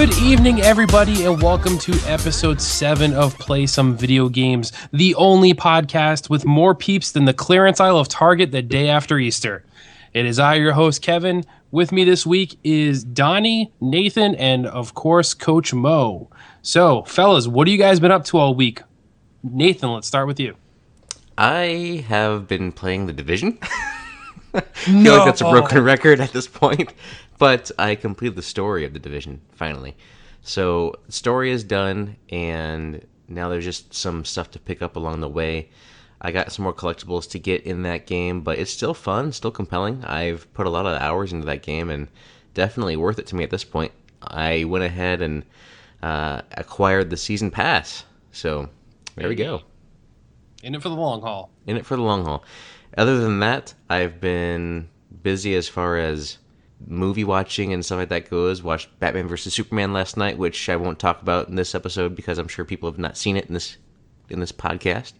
Good evening, everybody, and welcome to episode 7 of Play Some Video Games, the only podcast with more peeps than the clearance aisle of Target the day after Easter. It is I, your host, Kevin. With me this week is Donnie, Nathan, and, of course, Coach Mo. So, fellas, what have you guys been up to all week? Nathan, let's start with you. I have been playing The Division. I feel like that's a broken record at this point. But I completed the story of The Division, finally. So, the story is done, and now there's just some stuff to pick up along the way. I got some more collectibles to get in that game, but it's still fun, still compelling. I've put a lot of hours into that game, and definitely worth it to me at this point. I went ahead and acquired the season pass. So, there we go. In it for the long haul. In it for the long haul. Other than that, I've been busy as far as movie watching and stuff like that goes. Watched Batman vs. Superman last night, which I won't talk about in this episode because I'm sure people have not seen it in this podcast.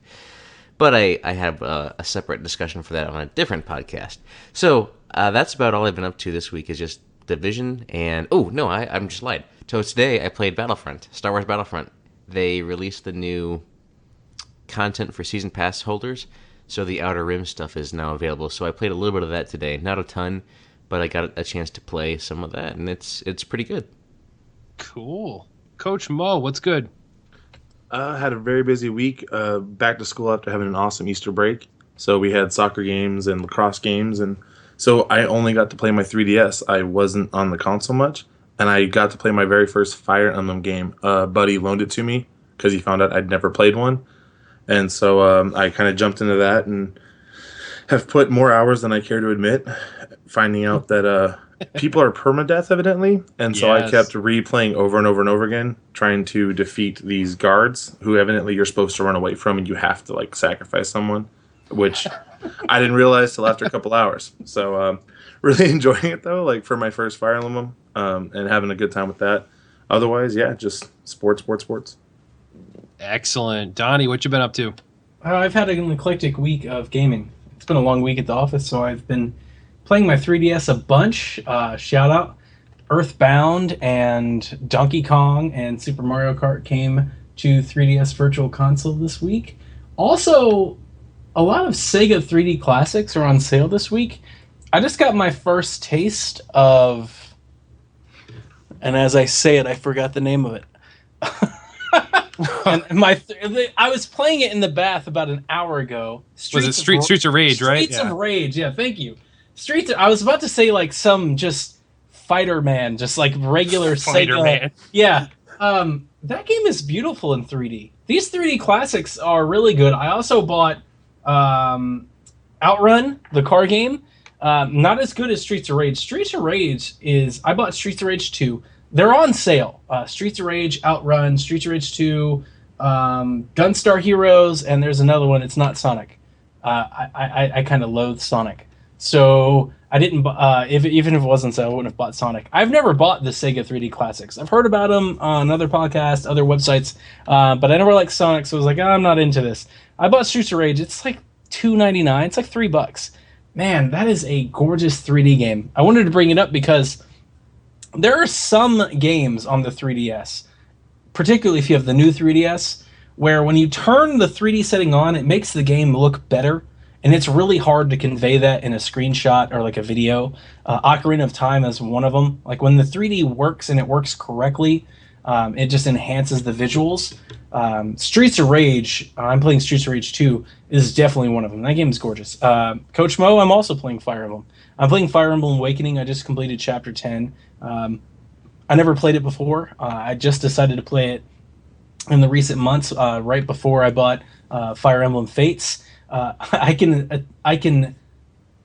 But I have a separate discussion for that on a different podcast. So that's about all I've been up to this week is just Division and... Oh, no, I'm just lied. So today I played Battlefront, Star Wars Battlefront. They released the new content for Season Pass holders, so the Outer Rim stuff is now available. So I played a little bit of that today. Not a ton, but I got a chance to play some of that, and it's pretty good. Cool. Coach Mo, what's good? Had a very busy week. Back to school after having an awesome Easter break. So we had soccer games and lacrosse games, and so I only got to play my 3DS. I wasn't on the console much, and I got to play my very first Fire Emblem game. Buddy loaned it to me because he found out I'd never played one. And so I kind of jumped into that and have put more hours than I care to admit, finding out that people are permadeath, evidently. And so I kept replaying over and over and over again, trying to defeat these guards who evidently you're supposed to run away from and you have to like sacrifice someone, which I didn't realize till after a couple hours. So really enjoying it, though, like for my first Fire Emblem and having a good time with that. Otherwise, yeah, just sports. Excellent. Donnie, what you been up to? I've had an eclectic week of gaming. It's been a long week at the office, so I've been playing my 3DS a bunch. Shout out. Earthbound and Donkey Kong and Super Mario Kart came to 3DS Virtual Console this week. Also, a lot of Sega 3D classics are on sale this week. I just got my first taste of... And as I say it, I forgot the name of it. And I was playing it in the bath about an hour ago. Streets of Rage, right? Streets of Rage, yeah, thank you. I was about to say like some just Fighter Man, just like regular Fighter Sega. Man. Yeah. That game is beautiful in 3D. These 3D classics are really good. I also bought Outrun, the car game. Not as good as Streets of Rage. I bought Streets of Rage 2. They're on sale. Streets of Rage, Outrun, Streets of Rage 2, Gunstar Heroes, and there's another one. It's not Sonic. I kind of loathe Sonic. So I didn't. Even if it wasn't so, I wouldn't have bought Sonic. I've never bought the Sega 3D classics. I've heard about them on other podcasts, other websites, but I never liked Sonic, so I was like, I'm not into this. I bought Streets of Rage. It's like $2.99. It's like $3. Man, that is a gorgeous 3D game. I wanted to bring it up because there are some games on the 3DS, particularly if you have the new 3DS, where when you turn the 3D setting on, it makes the game look better, and it's really hard to convey that in a screenshot or like a video. Ocarina of Time is one of them. Like when the 3D works and it works correctly, it just enhances the visuals. Streets of Rage, I'm playing Streets of Rage 2, is definitely one of them. That game is gorgeous. Coach Mo, I'm also playing Fire Emblem. I'm playing Fire Emblem Awakening. I just completed Chapter 10. I never played it before. I just decided to play it in the recent months, right before I bought Fire Emblem Fates. I can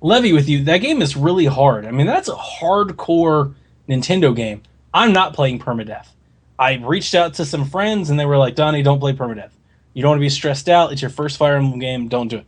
levy with you. That game is really hard. I mean, that's a hardcore Nintendo game. I'm not playing permadeath. I reached out to some friends, and they were like, Donnie, don't play permadeath. You don't want to be stressed out. It's your first Fire Emblem game. Don't do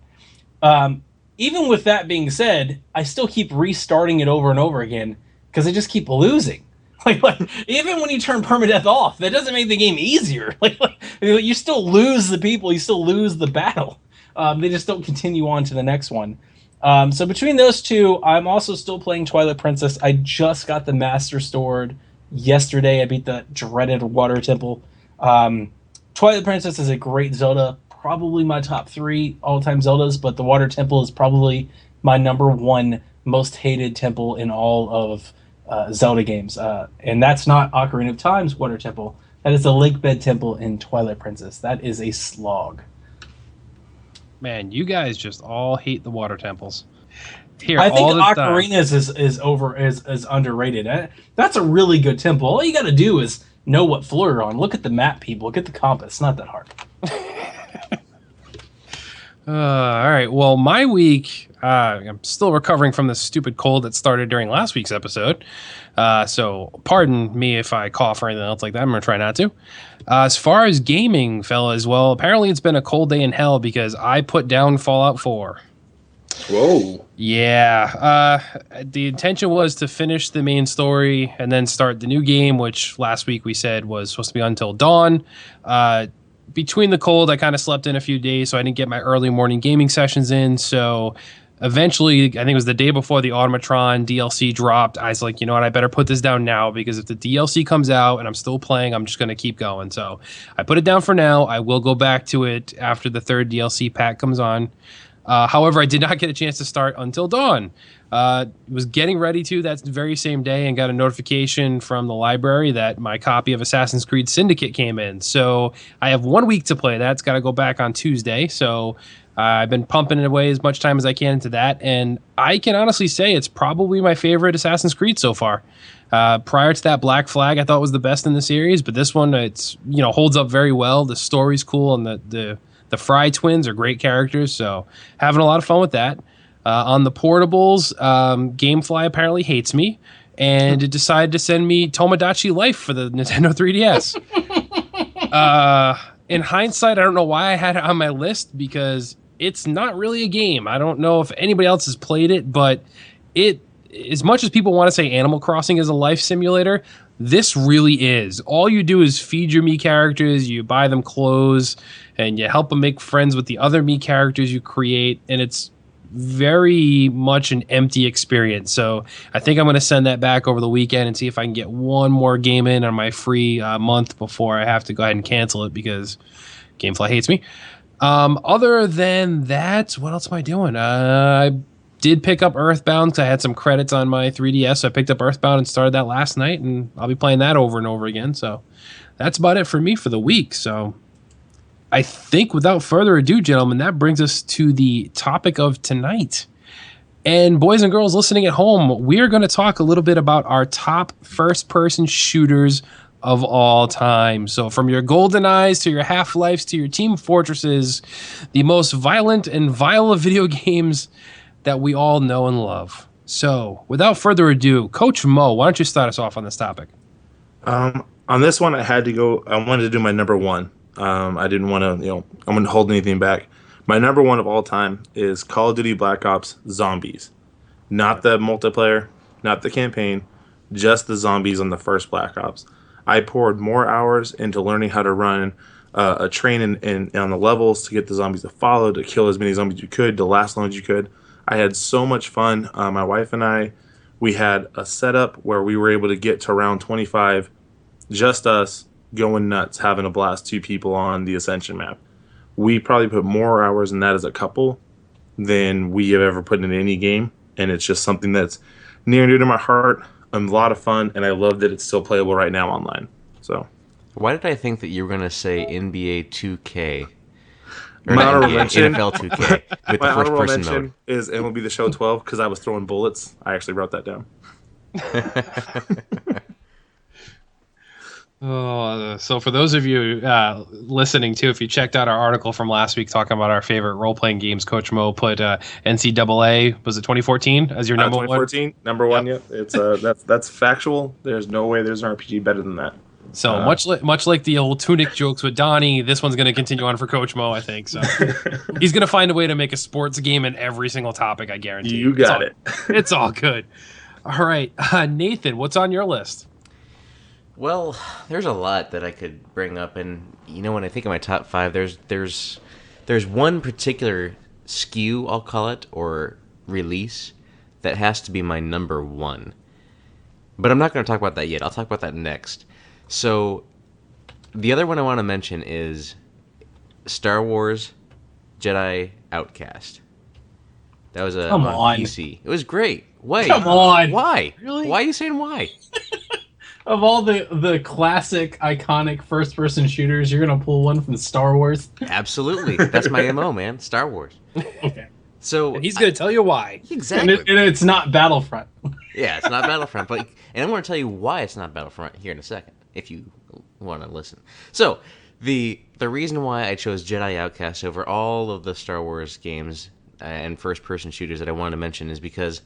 it. Even with that being said, I still keep restarting it over and over again because I just keep losing. Like even when you turn permadeath off, that doesn't make the game easier. Like you still lose the people, you still lose the battle. They just don't continue on to the next one. So between those two, I'm also still playing Twilight Princess. I just got the Master Sword yesterday. I beat the dreaded Water Temple. Twilight Princess is a great Zelda, probably my top 3 all-time Zeldas, but the Water Temple is probably my number 1 most hated temple in all of Zelda games. And that's not Ocarina of Time's Water Temple. That is the Lake Bed Temple in Twilight Princess. That is a slog. Man, you guys just all hate the water temples. Here, I think all the time. Ocarinas is underrated. That's a really good temple. All you got to do is know what floor you're on. Look at the map, people. Get the compass. It's not that hard. All right. Well, my week, I'm still recovering from the stupid cold that started during last week's episode. So pardon me if I cough or anything else like that. I'm going to try not to. As far as gaming, fellas, well, apparently it's been a cold day in hell because I put down Fallout 4. Whoa. Yeah. The intention was to finish the main story and then start the new game, which last week we said was supposed to be Until Dawn. Between the cold, I kind of slept in a few days, so I didn't get my early morning gaming sessions in. So eventually, I think it was the day before the Automatron DLC dropped, I was like, you know what, I better put this down now because if the DLC comes out and I'm still playing, I'm just going to keep going. So I put it down for now. I will go back to it after the third DLC pack comes on. However, I did not get a chance to start Until Dawn. Was getting ready to that very same day and got a notification from the library that my copy of Assassin's Creed Syndicate came in. So I have 1 week to play that. It's got to go back on Tuesday. So I've been pumping away as much time as I can into that. And I can honestly say it's probably my favorite Assassin's Creed so far. Prior to that, Black Flag I thought was the best in the series, but this one, it's holds up very well. The story's cool, and the Fry twins are great characters, so having a lot of fun with that. On the portables, Gamefly apparently hates me, and it decided to send me Tomodachi Life for the Nintendo 3DS. In hindsight, I don't know why I had it on my list, because it's not really a game. I don't know if anybody else has played it, but it, as much as people want to say Animal Crossing is a life simulator, this really is. All you do is feed your Mii characters, you buy them clothes, and you help them make friends with the other Mii characters you create, and it's very much an empty experience. So I think I'm going to send that back over the weekend and see if I can get one more game in on my free month before I have to go ahead and cancel it because Gamefly hates me. Other than that, what else am I doing? I did pick up Earthbound because I had some credits on my 3DS. So I picked up Earthbound and started that last night, and I'll be playing that over and over again. So that's about it for me for the week. So I think without further ado, gentlemen, that brings us to the topic of tonight. And boys and girls listening at home, we are going to talk a little bit about our top first-person shooters of all time. So from your GoldenEyes to your Half-Lifes to your Team Fortresses, the most violent and vile of video games that we all know and love. So without further ado, Coach Mo, why don't you start us off on this topic? On this one, I wanted to do my number one. I didn't want to, I wouldn't hold anything back. My number one of all time is Call of Duty Black Ops Zombies. Not the multiplayer, not the campaign, just the zombies on the first Black Ops. I poured more hours into learning how to run a train on the levels to get the zombies to follow, to kill as many zombies as you could, to last as long as you could. I had so much fun. My wife and I, we had a setup where we were able to get to round 25, just us, going nuts, having a blast, 2 people on the Ascension map. We probably put more hours in that as a couple than we have ever put in any game, and it's just something that's near and dear to my heart. A lot of fun, and I love that it's still playable right now online. So, why did I think that you were going to say NBA 2K? Or my not honorable NBA, mention, NFL 2K with my the first honorable person mention mode. is MLB The Show 12 because I was throwing bullets. I actually wrote that down. So for those of you listening too, if you checked out our article from last week talking about our favorite role-playing games, Coach Mo put NCAA, was it 2014 as your number 2014, one? number one. Yep. It's that's factual. There's no way there's an RPG better than that. So much like the old Tunic jokes with Donnie, this one's going to continue on for Coach Mo, I think. So he's going to find a way to make a sports game in every single topic, I guarantee. You got it. It's all good. All right, Nathan, what's on your list? Well, there's a lot that I could bring up, and when I think of my top 5, there's one particular SKU, I'll call it, or release, that has to be my number 1. But I'm not going to talk about that yet. I'll talk about that next. So, the other one I want to mention is Star Wars Jedi Outcast. That was on PC. It was great. Wait. Come on. Why? Really? Why are you saying why? Of all the classic, iconic first-person shooters, you're going to pull one from Star Wars? Absolutely. That's my MO, man. Star Wars. Okay. So And he's going to tell you why. Exactly. And it's not Battlefront. Yeah, it's not Battlefront, and I'm going to tell you why it's not Battlefront here in a second, if you want to listen. So, the reason why I chose Jedi Outcast over all of the Star Wars games and first-person shooters that I wanted to mention is because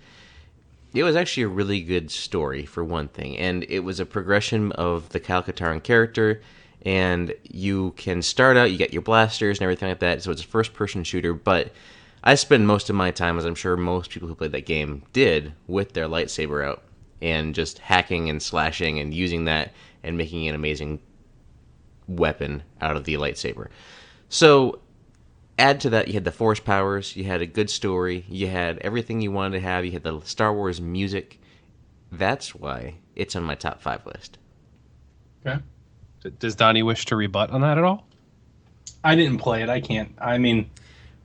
it was actually a really good story, for one thing, and it was a progression of the Kyle Katarn character, and you can start out, you get your blasters and everything like that, so it's a first-person shooter, but I spend most of my time, as I'm sure most people who played that game did, with their lightsaber out, and just hacking and slashing and using that and making an amazing weapon out of the lightsaber. So, add to that, you had the Force powers, you had a good story, you had everything you wanted to have, you had the Star Wars music. That's why it's on my top 5 list. Okay. Does Donnie wish to rebut on that at all? I didn't play it. I can't. I mean,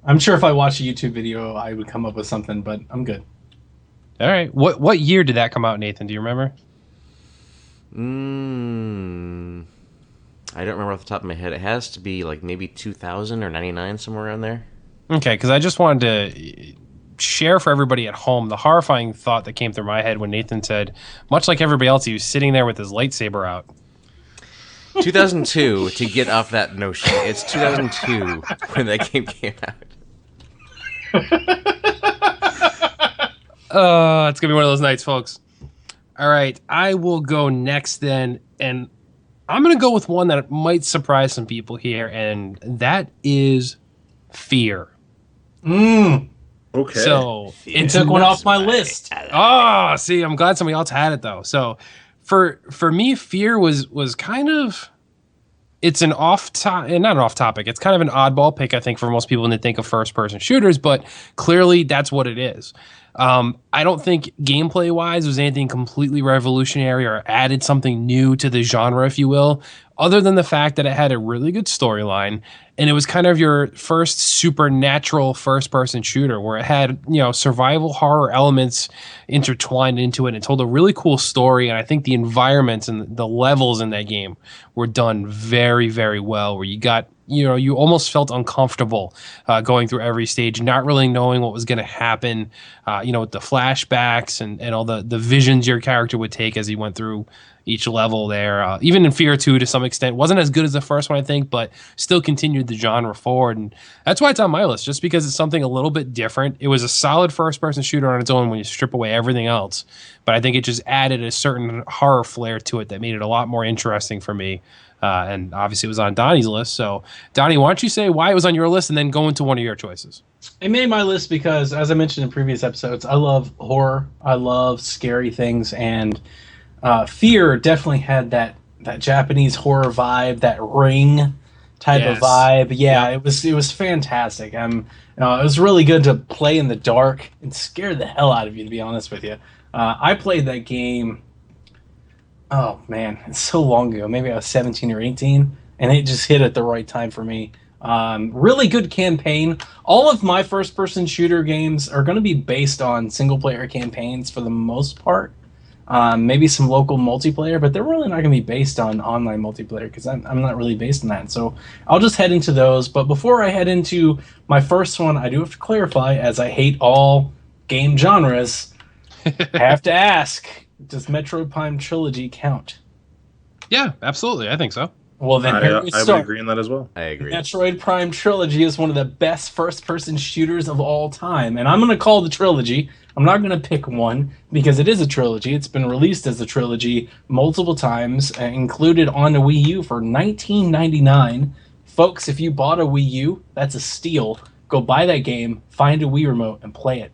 I'm sure if I watched a YouTube video, I would come up with something, but I'm good. All right. What year did that come out, Nathan? Do you remember? I don't remember off the top of my head. It has to be like maybe 2000 or 99, somewhere around there. Okay, because I just wanted to share for everybody at home the horrifying thought that came through my head when Nathan said, much like everybody else, he was sitting there with his lightsaber out. 2002, to get off that notion. It's 2002 when that game came out. It's going to be one of those nights, folks. All right, I will go next then, and I'm going to go with one that might surprise some people here, and that is Fear. Okay. So It took one off my list. Oh, see, I'm glad somebody else had it though. So for me, Fear was kind of, it's an not an off topic. It's kind of an oddball pick, I think, for most people when they think of first person shooters, but clearly that's what it is. I don't think gameplay wise was anything completely revolutionary or added something new to the genre, if you will, other than the fact that it had a really good storyline and it was kind of your first supernatural first person shooter where it had, survival horror elements intertwined into it. It told a really cool story. And I think the environments and the levels in that game were done very, very well, where you got, you almost felt uncomfortable going through every stage, not really knowing what was going to happen, with the flashbacks and all the visions your character would take as he went through each level there. Even in Fear 2, to some extent, wasn't as good as the first one, I think, but still continued the genre forward. And that's why it's on my list, just because it's something a little bit different. It was a solid first-person shooter on its own when you strip away everything else, but I think it just added a certain horror flair to it that made it a lot more interesting for me. And obviously it was on Donnie's list. So, Donnie, why don't you say why it was on your list and then go into one of your choices? It made my list because, as I mentioned in previous episodes, I love horror. I love scary things, and Fear definitely had that Japanese horror vibe, that Ring type of vibe. Yeah, it was fantastic. It was really good to play in the dark and scare the hell out of you, to be honest with you. I played that game. Oh man, it's so long ago. Maybe I was 17 or 18, and it just hit at the right time for me. Really good campaign. All of my first-person shooter games are going to be based on single-player campaigns for the most part. Maybe some local multiplayer, but they're really not going to be based on online multiplayer because I'm not really based on that. So I'll just head into those. But before I head into my first one, I do have to clarify, as I hate all game genres, I have to ask, does Metroid Prime Trilogy count? Yeah, absolutely. I think so. Well, then I would agree on that as well. I agree. Metroid Prime Trilogy is one of the best first-person shooters of all time, and I'm going to call the trilogy. I'm not going to pick one because it is a trilogy. It's been released as a trilogy multiple times, included on the Wii U for $19.99. Folks, if you bought a Wii U, that's a steal. Go buy that game, find a Wii remote, and play it.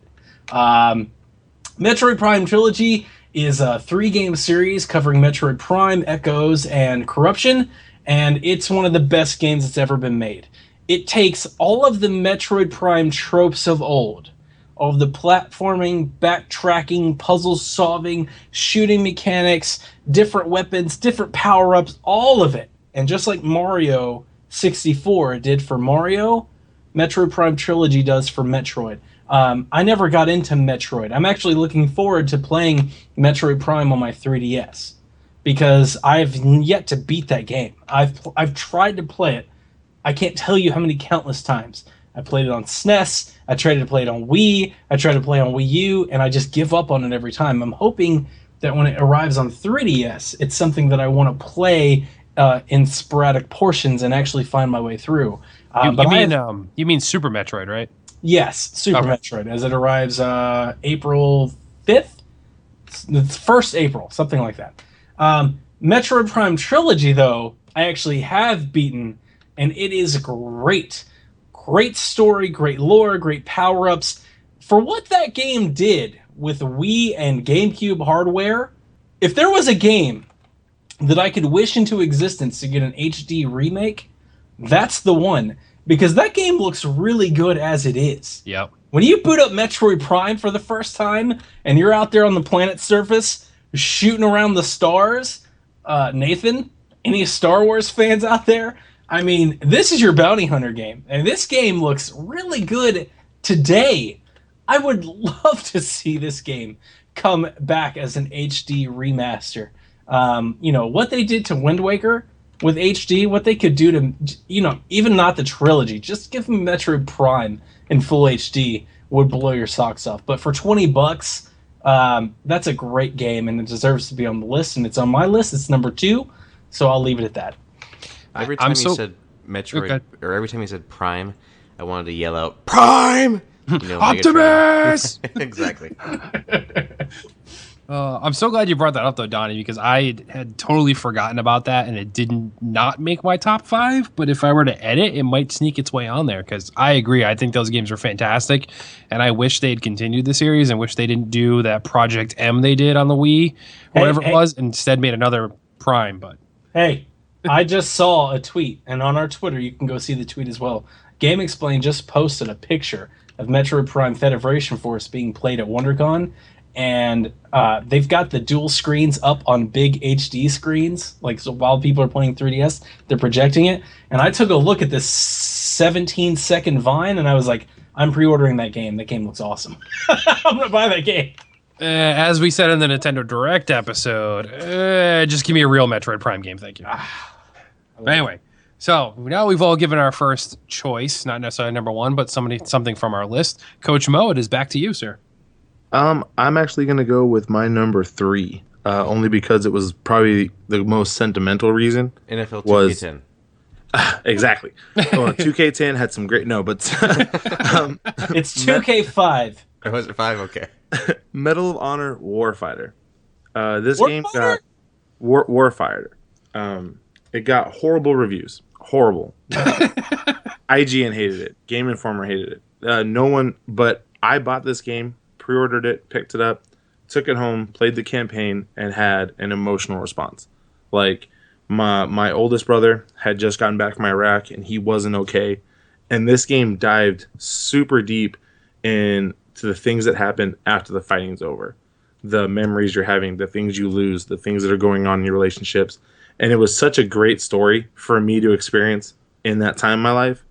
Metroid Prime Trilogy is a 3-game series covering Metroid Prime, Echoes, and Corruption, and it's one of the best games that's ever been made. It takes all of the Metroid Prime tropes of old, of the platforming, backtracking, puzzle solving, shooting mechanics, different weapons, different power-ups, all of it. And just like Mario 64 did for Mario, Metroid Prime Trilogy does for Metroid. I never got into Metroid. I'm actually looking forward to playing Metroid Prime on my 3DS because I've yet to beat that game. I've tried to play it. I can't tell you how many countless times. I played it on SNES, I tried to play it on Wii, I tried to play on Wii U, and I just give up on it every time. I'm hoping that when it arrives on 3DS, it's something that I want to play in sporadic portions and actually find my way through. You mean Super Metroid, right? Yes, Super Metroid, as it arrives April 5th? It's 1st April, something like that. Metroid Prime Trilogy, though, I actually have beaten, and it is great. Great story, great lore, great power-ups. For what that game did with Wii and GameCube hardware, if there was a game that I could wish into existence to get an HD remake, that's the one. Because that game looks really good as it is. Yep. When you boot up Metroid Prime for the first time, and you're out there on the planet's surface, shooting around the stars, Nathan, any Star Wars fans out there? I mean, this is your bounty hunter game, and this game looks really good today. I would love to see this game come back as an HD remaster. What they did to Wind Waker with HD, what they could do to, even not the trilogy, just give them Metroid Prime in full HD would blow your socks off. But for $20, that's a great game, and it deserves to be on the list, and it's on my list. It's number 2, so I'll leave it at that. Every time you said Metroid, or every time you said Prime, I wanted to yell out, Prime! Optimus! Exactly. I'm so glad you brought that up, though, Donnie, because I had totally forgotten about that, and it didn't not make my top 5. But if I were to edit, it might sneak its way on there, because I agree. I think those games are fantastic, and I wish they'd continued the series and wish they didn't do that Project M they did on the Wii, or whatever it was, and instead made another Prime. But hey, I just saw a tweet, and on our Twitter, you can go see the tweet as well. Game Explain just posted a picture of Metroid Prime Federation Force being played at WonderCon, and they've got the dual screens up on big HD screens. Like, so while people are playing 3DS, they're projecting it. And I took a look at this 17-second vine, and I was like, I'm pre-ordering that game. That game looks awesome. I'm going to buy that game. As we said in the Nintendo Direct episode, just give me a real Metroid Prime game, thank you. But anyway, so now we've all given our first choice, not necessarily number 1, but something from our list. Coach Mo, it is back to you, sir. I'm actually going to go with my number 3, only because it was probably the most sentimental reason. NFL 2K10. Exactly. 2K10 had some great... No, but... it's 2K5. Or was it 5? Okay. Medal of Honor Warfighter. This game got... Warfighter. It got horrible reviews. Horrible. IGN hated it. Game Informer hated it. No one... But I bought this game, pre-ordered it, picked it up, took it home, played the campaign, and had an emotional response. Like, my oldest brother had just gotten back from Iraq, and he wasn't okay. And this game dived super deep into the things that happen after the fighting's over. The memories you're having, the things you lose, the things that are going on in your relationships. And it was such a great story for me to experience in that time in my life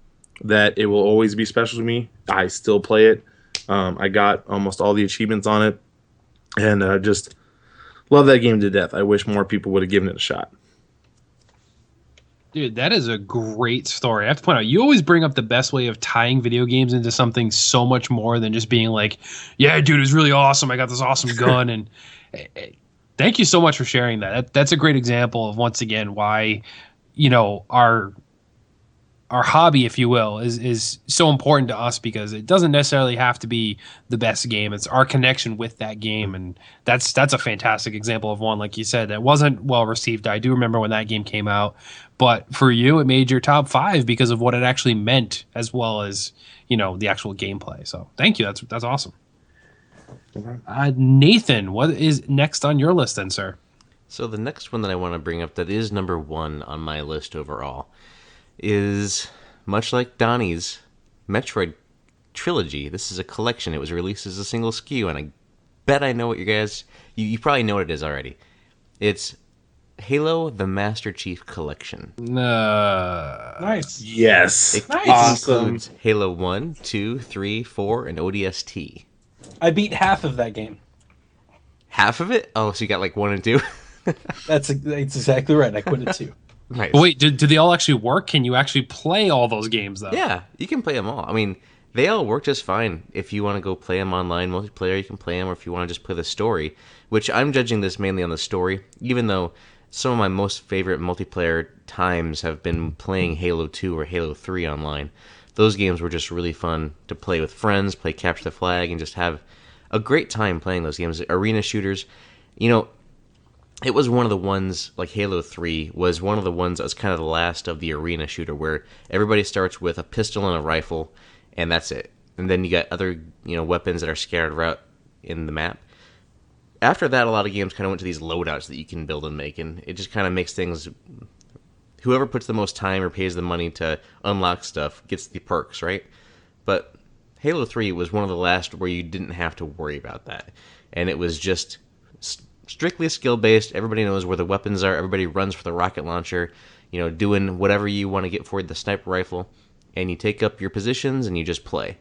that it will always be special to me. I still play it. I got almost all the achievements on it, and just love that game to death. I wish more people would have given it a shot. Dude, that is a great story. I have to point out, you always bring up the best way of tying video games into something so much more than just being like, yeah, dude, it was really awesome. I got this awesome gun. And thank you so much for sharing that. That's a great example of, once again, why, our hobby, if you will, is so important to us, because it doesn't necessarily have to be the best game. It's our connection with that game. And that's a fantastic example of one, like you said, that wasn't well received. I do remember when that game came out, but for you, it made your top 5 because of what it actually meant, as well as, the actual gameplay. So thank you. That's awesome. Nathan, what is next on your list then, sir? So the next one that I want to bring up that is number 1 on my list overall is, much like Donnie's, Metroid trilogy. This is a collection. It was released as a single SKU, and I bet I know what you guys... You probably know what it is already. It's Halo the Master Chief Collection. Nice. Yes. It Awesome. includes Halo 1, 2, 3, 4, and ODST. I beat half of that game. Half of it? Oh, so you got like 1 and 2? That's exactly right. I quit it too. Nice. Wait, do they all actually work? Can you actually play all those games, though? Yeah, you can play them all. I mean, they all work just fine. If you want to go play them online, multiplayer, you can play them, or if you want to just play the story, which I'm judging this mainly on the story, even though some of my most favorite multiplayer times have been playing Halo 2 or Halo 3 online. Those games were just really fun to play with friends, play Capture the Flag, and just have a great time playing those games. Arena shooters, you know, it was one of the ones, like Halo 3, was one of the ones that was kind of the last of the arena shooter, where everybody starts with a pistol and a rifle, and that's it. And then you got other, weapons that are scattered around in the map. After that, a lot of games kind of went to these loadouts that you can build and make, and it just kind of makes things... Whoever puts the most time or pays the money to unlock stuff gets the perks, right? But Halo 3 was one of the last where you didn't have to worry about that. And it was just strictly skill-based. Everybody knows where the weapons are. Everybody runs for the rocket launcher, doing whatever you want to get for the sniper rifle. And you take up your positions and you just play.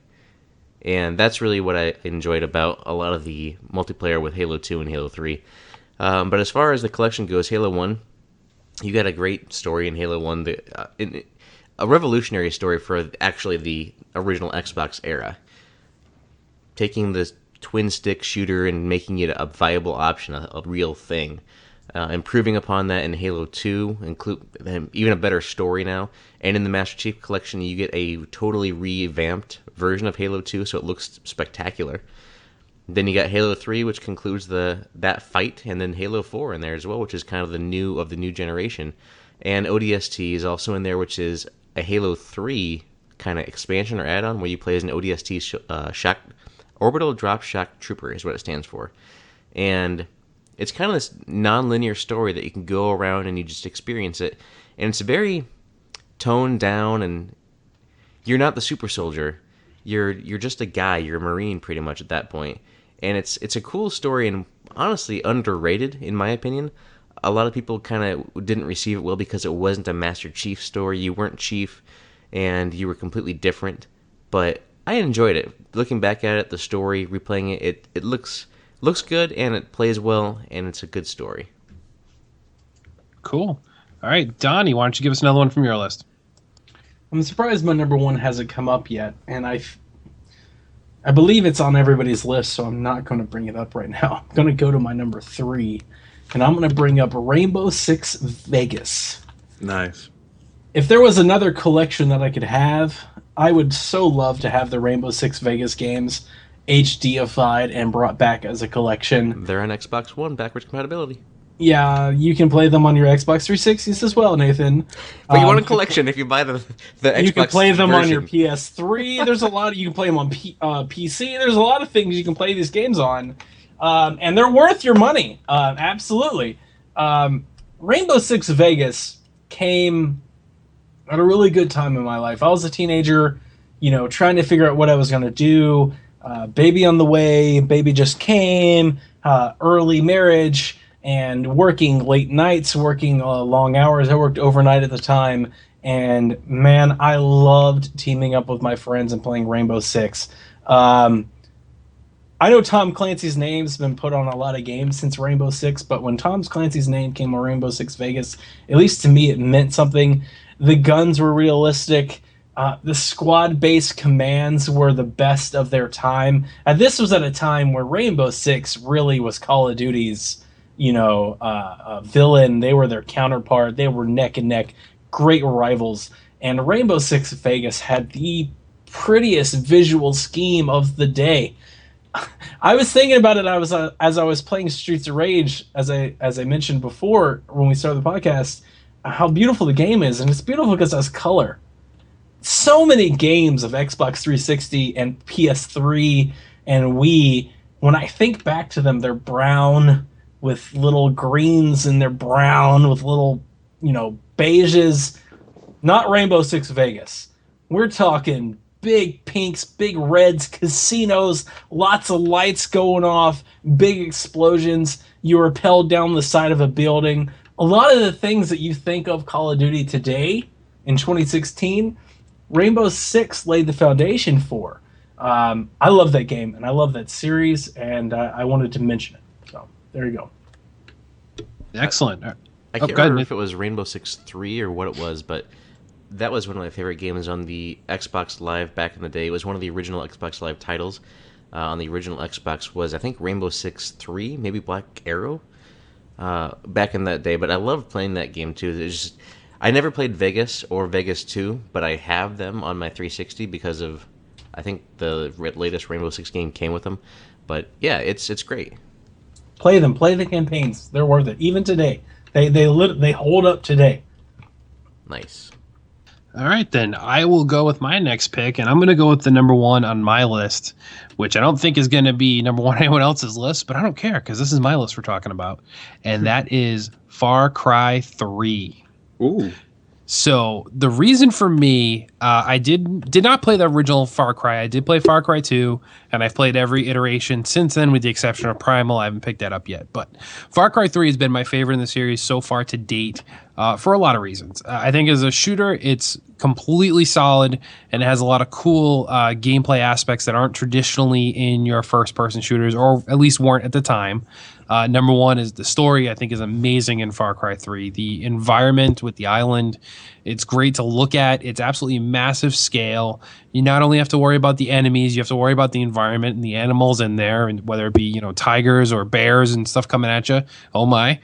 And that's really what I enjoyed about a lot of the multiplayer with Halo 2 and Halo 3. But as far as the collection goes, Halo 1, you got a great story in Halo 1. A revolutionary story for actually the original Xbox era. Taking the twin-stick shooter and making it a viable option, a real thing. Improving upon that in Halo 2, include even a better story now. And in the Master Chief Collection, you get a totally revamped version of Halo 2, so it looks spectacular. Then you got Halo 3, which concludes that fight, and then Halo 4 in there as well, which is kind of the new generation. And ODST is also in there, which is a Halo 3 kind of expansion or add-on where you play as an ODST Orbital Drop Shock Trooper is what it stands for. And it's kind of this non-linear story that you can go around and you just experience it. And it's very toned down, and you're not the super soldier. You're just a guy. You're a Marine pretty much at that point. And it's a cool story and honestly underrated in my opinion. A lot of people kind of didn't receive it well because it wasn't a Master Chief story. You weren't Chief and you were completely different. But I enjoyed it. Looking back at it, the story, replaying it, it looks good and it plays well and it's a good story. Cool. All right, Donnie, why don't you give us another one from your list? I'm surprised my number one hasn't come up yet, and I believe it's on everybody's list, so I'm not going to bring it up right now. I'm going to go to my number 3, and I'm going to bring up Rainbow Six Vegas. Nice. If there was another collection that I could have, I would so love to have the Rainbow Six Vegas games HDified and brought back as a collection. They're on Xbox One, backwards compatibility. Yeah, you can play them on your Xbox 360s as well, Nathan. But you want a collection if you buy the Xbox You can play them version. on your PS3. There's a lot. You can play them on PC. There's a lot of things you can play these games on, and they're worth your money. Absolutely. Rainbow Six Vegas came at a really good time in my life. I was a teenager, trying to figure out what I was going to do. Baby on the way. Baby just came. Early marriage. And working late nights, working long hours. I worked overnight at the time. And, man, I loved teaming up with my friends and playing Rainbow Six. I know Tom Clancy's name's been put on a lot of games since Rainbow Six, but when Tom Clancy's name came on Rainbow Six Vegas, at least to me, it meant something. The guns were realistic. The squad-based commands were the best of their time. And this was at a time where Rainbow Six really was Call of Duty's villain. They were their counterpart. They were neck and neck, great rivals. And Rainbow Six Vegas had the prettiest visual scheme of the day. I was thinking about it. As I was playing Streets of Rage, as I mentioned before when we started the podcast, how beautiful the game is, and it's beautiful because it has color. So many games of Xbox 360 and PS3 and Wii, when I think back to them, they're brown with little greens, and they're brown with little, beiges. Not Rainbow Six Vegas. We're talking big pinks, big reds, casinos, lots of lights going off, big explosions. You rappel down the side of a building. A lot of the things that you think of Call of Duty today in 2016, Rainbow Six laid the foundation for. I love that game, and I love that series, and I wanted to mention it. So there you go. Excellent. I can't remember if it was Rainbow Six 3 or what it was, but that was one of my favorite games on the Xbox Live back in the day. It was one of the original Xbox Live titles. On the original Xbox was, I think, Rainbow Six 3, maybe Black Arrow, back in that day. But I loved playing that game, too. I never played Vegas or Vegas 2, but I have them on my 360 because of, I think, the latest Rainbow Six game came with them. But, yeah, it's great. Play them. Play the campaigns. They're worth it. Even today. They hold up today. Nice. All right, then I will go with my next pick, and I'm going to go with the number one on my list, which I don't think is going to be number one on anyone else's list, but I don't care because this is my list we're talking about, and that is Far Cry 3. Ooh. So the reason for me, I did not play the original Far Cry. I did play Far Cry 2, and I've played every iteration since then with the exception of Primal. I haven't picked that up yet. But Far Cry 3 has been my favorite in the series so far to date for a lot of reasons. I think as a shooter, it's completely solid and it has a lot of cool gameplay aspects that aren't traditionally in your first-person shooters, or at least weren't at the time. Number one is the story, I think, is amazing in Far Cry 3. The environment with the island, it's great to look at. It's absolutely massive scale. You not only have to worry about the enemies, you have to worry about the environment and the animals in there, and whether it be, tigers or bears and stuff coming at you. Oh my.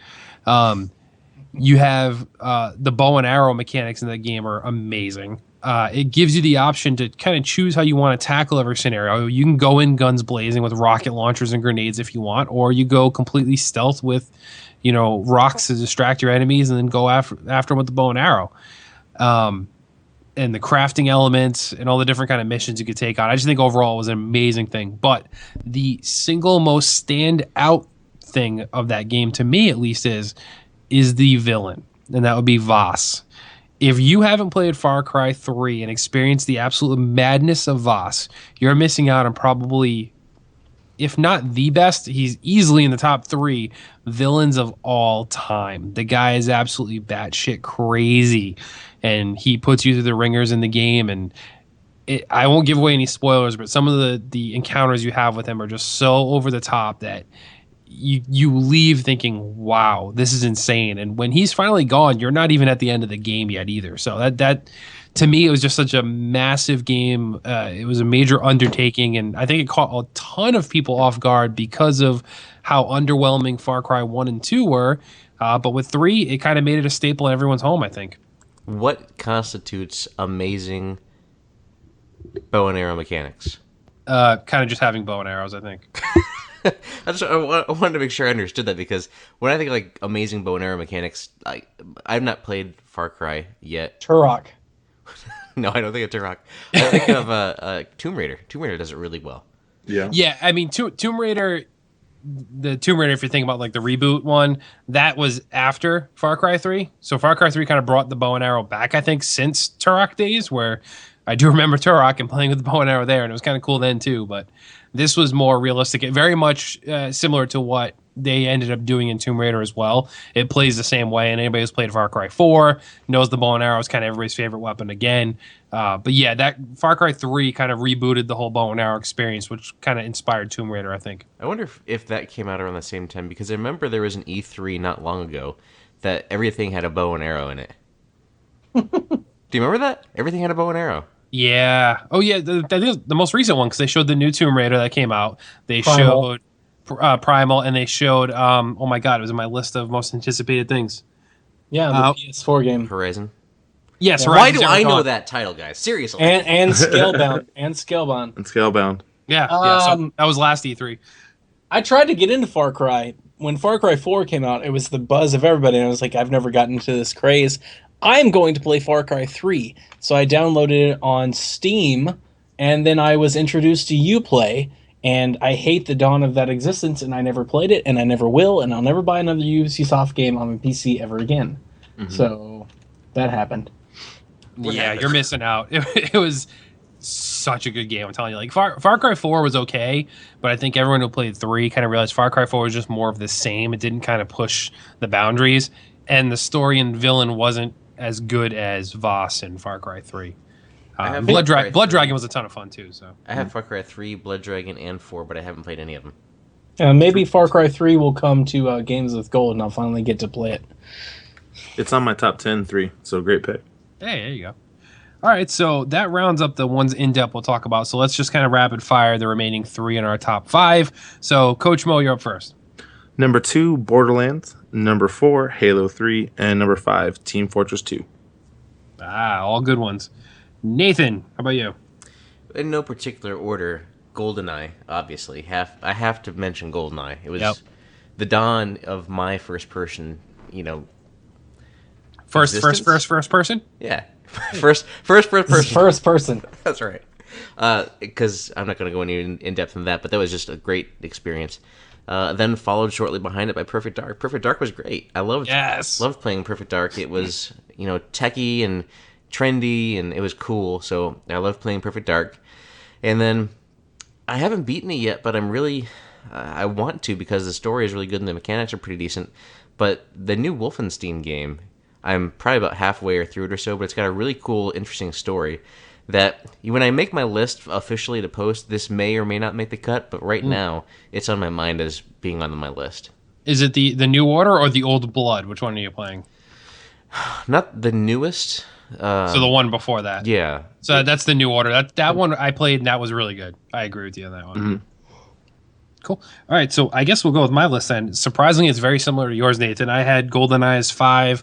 You have the bow and arrow mechanics in that game are amazing. It gives you the option to kind of choose how you want to tackle every scenario. You can go in guns blazing with rocket launchers and grenades if you want, or you go completely stealth with, rocks to distract your enemies and then go after them with the bow and arrow. And the crafting elements and all the different kind of missions you could take on. I just think overall it was an amazing thing. But the single most standout thing of that game, to me at least, is the villain, and that would be Voss. If you haven't played Far Cry 3 and experienced the absolute madness of Voss, you're missing out on probably, if not the best, he's easily in the top 3 villains of all time. The guy is absolutely batshit crazy, and he puts you through the ringers in the game. And I won't give away any spoilers, but some of the encounters you have with him are just so over the top that you leave thinking, wow, this is insane. And when he's finally gone, you're not even at the end of the game yet either. So that to me, it was just such a massive game. It was a major undertaking, and I think it caught a ton of people off guard because of how underwhelming Far Cry 1 and 2 were. But with 3, it kind of made it a staple in everyone's home, I think. What constitutes amazing bow and arrow mechanics? Kind of just having bow and arrows, I think. I wanted to make sure I understood that, because when I think of, like, amazing bow and arrow mechanics, I've not played Far Cry yet. Turok. No, I don't think of Turok. I think of Tomb Raider. Tomb Raider does it really well. Yeah. Yeah, I mean, Tomb Raider, the Tomb Raider, if you think about like the reboot one, that was after Far Cry 3. So Far Cry 3 kind of brought the bow and arrow back, I think, since Turok days, where I do remember Turok and playing with the bow and arrow there, and it was kind of cool then too. But this was more realistic, very much similar to what they ended up doing in Tomb Raider as well. It plays the same way, and anybody who's played Far Cry 4 knows the bow and arrow is kind of everybody's favorite weapon again. But yeah, that Far Cry 3 kind of rebooted the whole bow and arrow experience, which kind of inspired Tomb Raider, I think. I wonder if that came out around the same time, because I remember there was an E3 not long ago that everything had a bow and arrow in it. Do you remember that? Everything had a bow and arrow. Yeah. Oh, yeah. That is the most recent one, because they showed the new Tomb Raider that came out. They Primal. showed Primal, and they showed, oh my God, it was in my list of most anticipated things. Yeah, the PS4 game. Horizon. Yes. Yeah. Why Horizon do Zero I know Dawn. that title, guys? Seriously. And Scalebound. And Scalebound. And Scalebound. Yeah. So that was last E3. I tried to get into Far Cry. When Far Cry 4 came out, it was the buzz of everybody, and I was like, I've never gotten into this craze. I'm going to play Far Cry 3. So I downloaded it on Steam, and then I was introduced to Uplay, and I hate the dawn of that existence, and I never played it, and I never will, and I'll never buy another Ubisoft game on my PC ever again. So that happened. Yeah, you're missing out. It was such a good game. I'm telling you, like Far Cry 4 was okay, but I think everyone who played 3 kind of realized Far Cry 4 was just more of the same. It didn't kind of push the boundaries, and the story and villain wasn't as good as Voss in Far Cry 3. Blood Dragon was a ton of fun too. So I have Far Cry 3, Blood Dragon, and 4, but I haven't played any of them. Maybe Far Cry 3 will come to Games with Gold, and I'll finally get to play it. It's on my top 10, 3, so great pick. Hey, there you go. All right, so that rounds up the ones in depth we'll talk about. So let's just kind of rapid fire the remaining 3 in our top 5. So, Coach Mo, you're up first. Number 2, Borderlands. Number 4, Halo 3. And number 5, Team Fortress 2. All good ones. Nathan, how about you? In no particular order, GoldenEye, obviously. I have to mention GoldenEye. It was the dawn of my first person, First person? Yeah. First person. First person. That's right. Because I'm not going to go any in depth in that, but that was just a great experience. Then followed shortly behind it by Perfect Dark. Perfect Dark was great. I loved playing Perfect Dark. It was, techie and trendy, and it was cool. So I loved playing Perfect Dark. And then I haven't beaten it yet, but I'm really, I want to because the story is really good and the mechanics are pretty decent. But the new Wolfenstein game, I'm probably about halfway through it or so, but it's got a really cool, interesting story that when I make my list officially to post, this may or may not make the cut, but right now it's on my mind as being on my list. Is it the New Order or the Old Blood? Which one are you playing? Not the newest. So the one before that. Yeah. So that's the New Order. That one I played, and that was really good. I agree with you on that one. Mm-hmm. Cool. All right, so I guess we'll go with my list then. Surprisingly, it's very similar to yours, Nathan. I had GoldenEye as 5,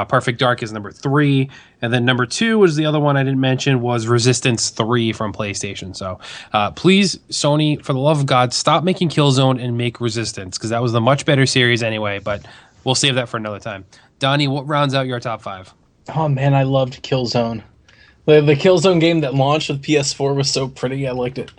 Perfect Dark is number 3, and then number 2 was the other one I didn't mention was Resistance 3 from PlayStation. So please, Sony, for the love of God, stop making Killzone and make Resistance, because that was the much better series anyway, but we'll save that for another time. Donnie, what rounds out your top 5? Oh man, I loved Killzone. The Killzone game that launched with PS4 was so pretty. I liked it.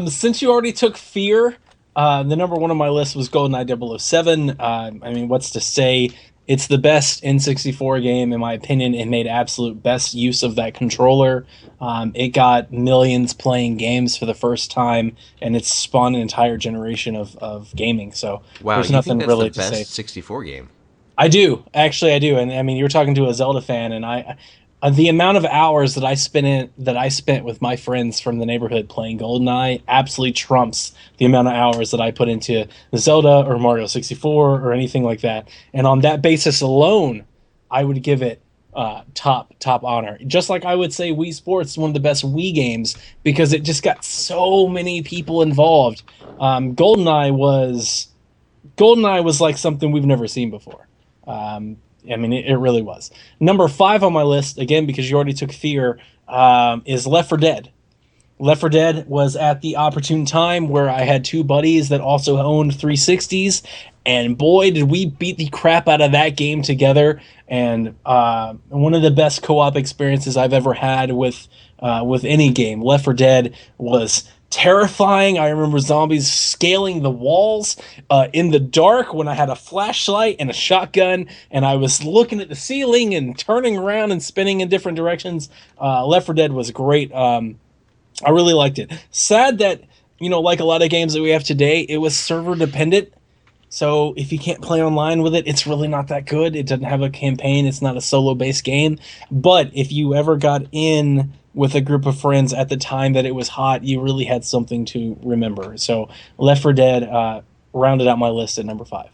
Since you already took Fear, the number 1 on my list was GoldenEye 007. I mean, what's to say? It's the best N64 game, in my opinion. It made absolute best use of that controller. It got millions playing games for the first time, and it's spawned an entire generation of gaming. So there's nothing really to say. The best 64 game? I do. Actually, I do. And I mean, you're talking to a Zelda fan, and the amount of hours that I spent with my friends from the neighborhood playing GoldenEye absolutely trumps the amount of hours that I put into Zelda or Mario 64 or anything like that. And on that basis alone, I would give it top honor. Just like I would say Wii Sports is one of the best Wii games because it just got so many people involved. GoldenEye was like something we've never seen before. I mean, it really was. Number 5 on my list, again, because you already took Fear, is Left 4 Dead. Left 4 Dead was at the opportune time where I had 2 buddies that also owned 360s, and boy, did we beat the crap out of that game together. And one of the best co-op experiences I've ever had with any game. Left 4 Dead was terrifying. I remember zombies scaling the walls in the dark when I had a flashlight and a shotgun, and I was looking at the ceiling and turning around and spinning in different directions. Left 4 Dead was great. I really liked it. Sad that, like a lot of games that we have today, it was server dependent. So if you can't play online with it, it's really not that good. It doesn't have a campaign. It's not a solo-based game. But if you ever got in with a group of friends at the time that it was hot, you really had something to remember. So Left 4 Dead rounded out my list at number 5.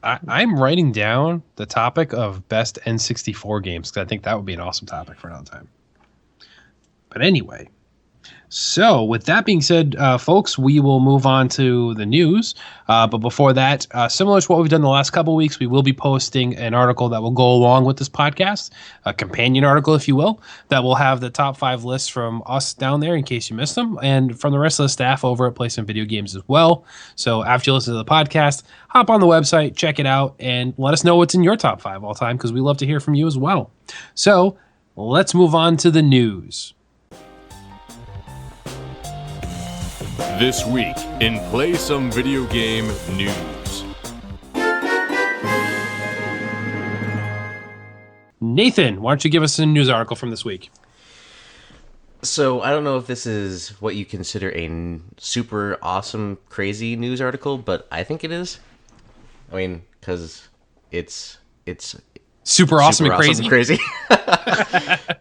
I'm writing down the topic of best N64 games because I think that would be an awesome topic for another time. But anyway, so with that being said, folks, we will move on to the news. But before that, similar to what we've done the last couple of weeks, we will be posting an article that will go along with this podcast, a companion article, if you will, that will have the top 5 lists from us down there in case you missed them, and from the rest of the staff over at Play Some Video Games as well. So after you listen to the podcast, hop on the website, check it out, and let us know what's in your top 5 all time because we love to hear from you as well. So let's move on to the news. This week in Play Some Video Game News. Nathan, why don't you give us a news article from this week? So I don't know if this is what you consider a super awesome, crazy news article, but I think it is. I mean, because it's Super awesome and crazy.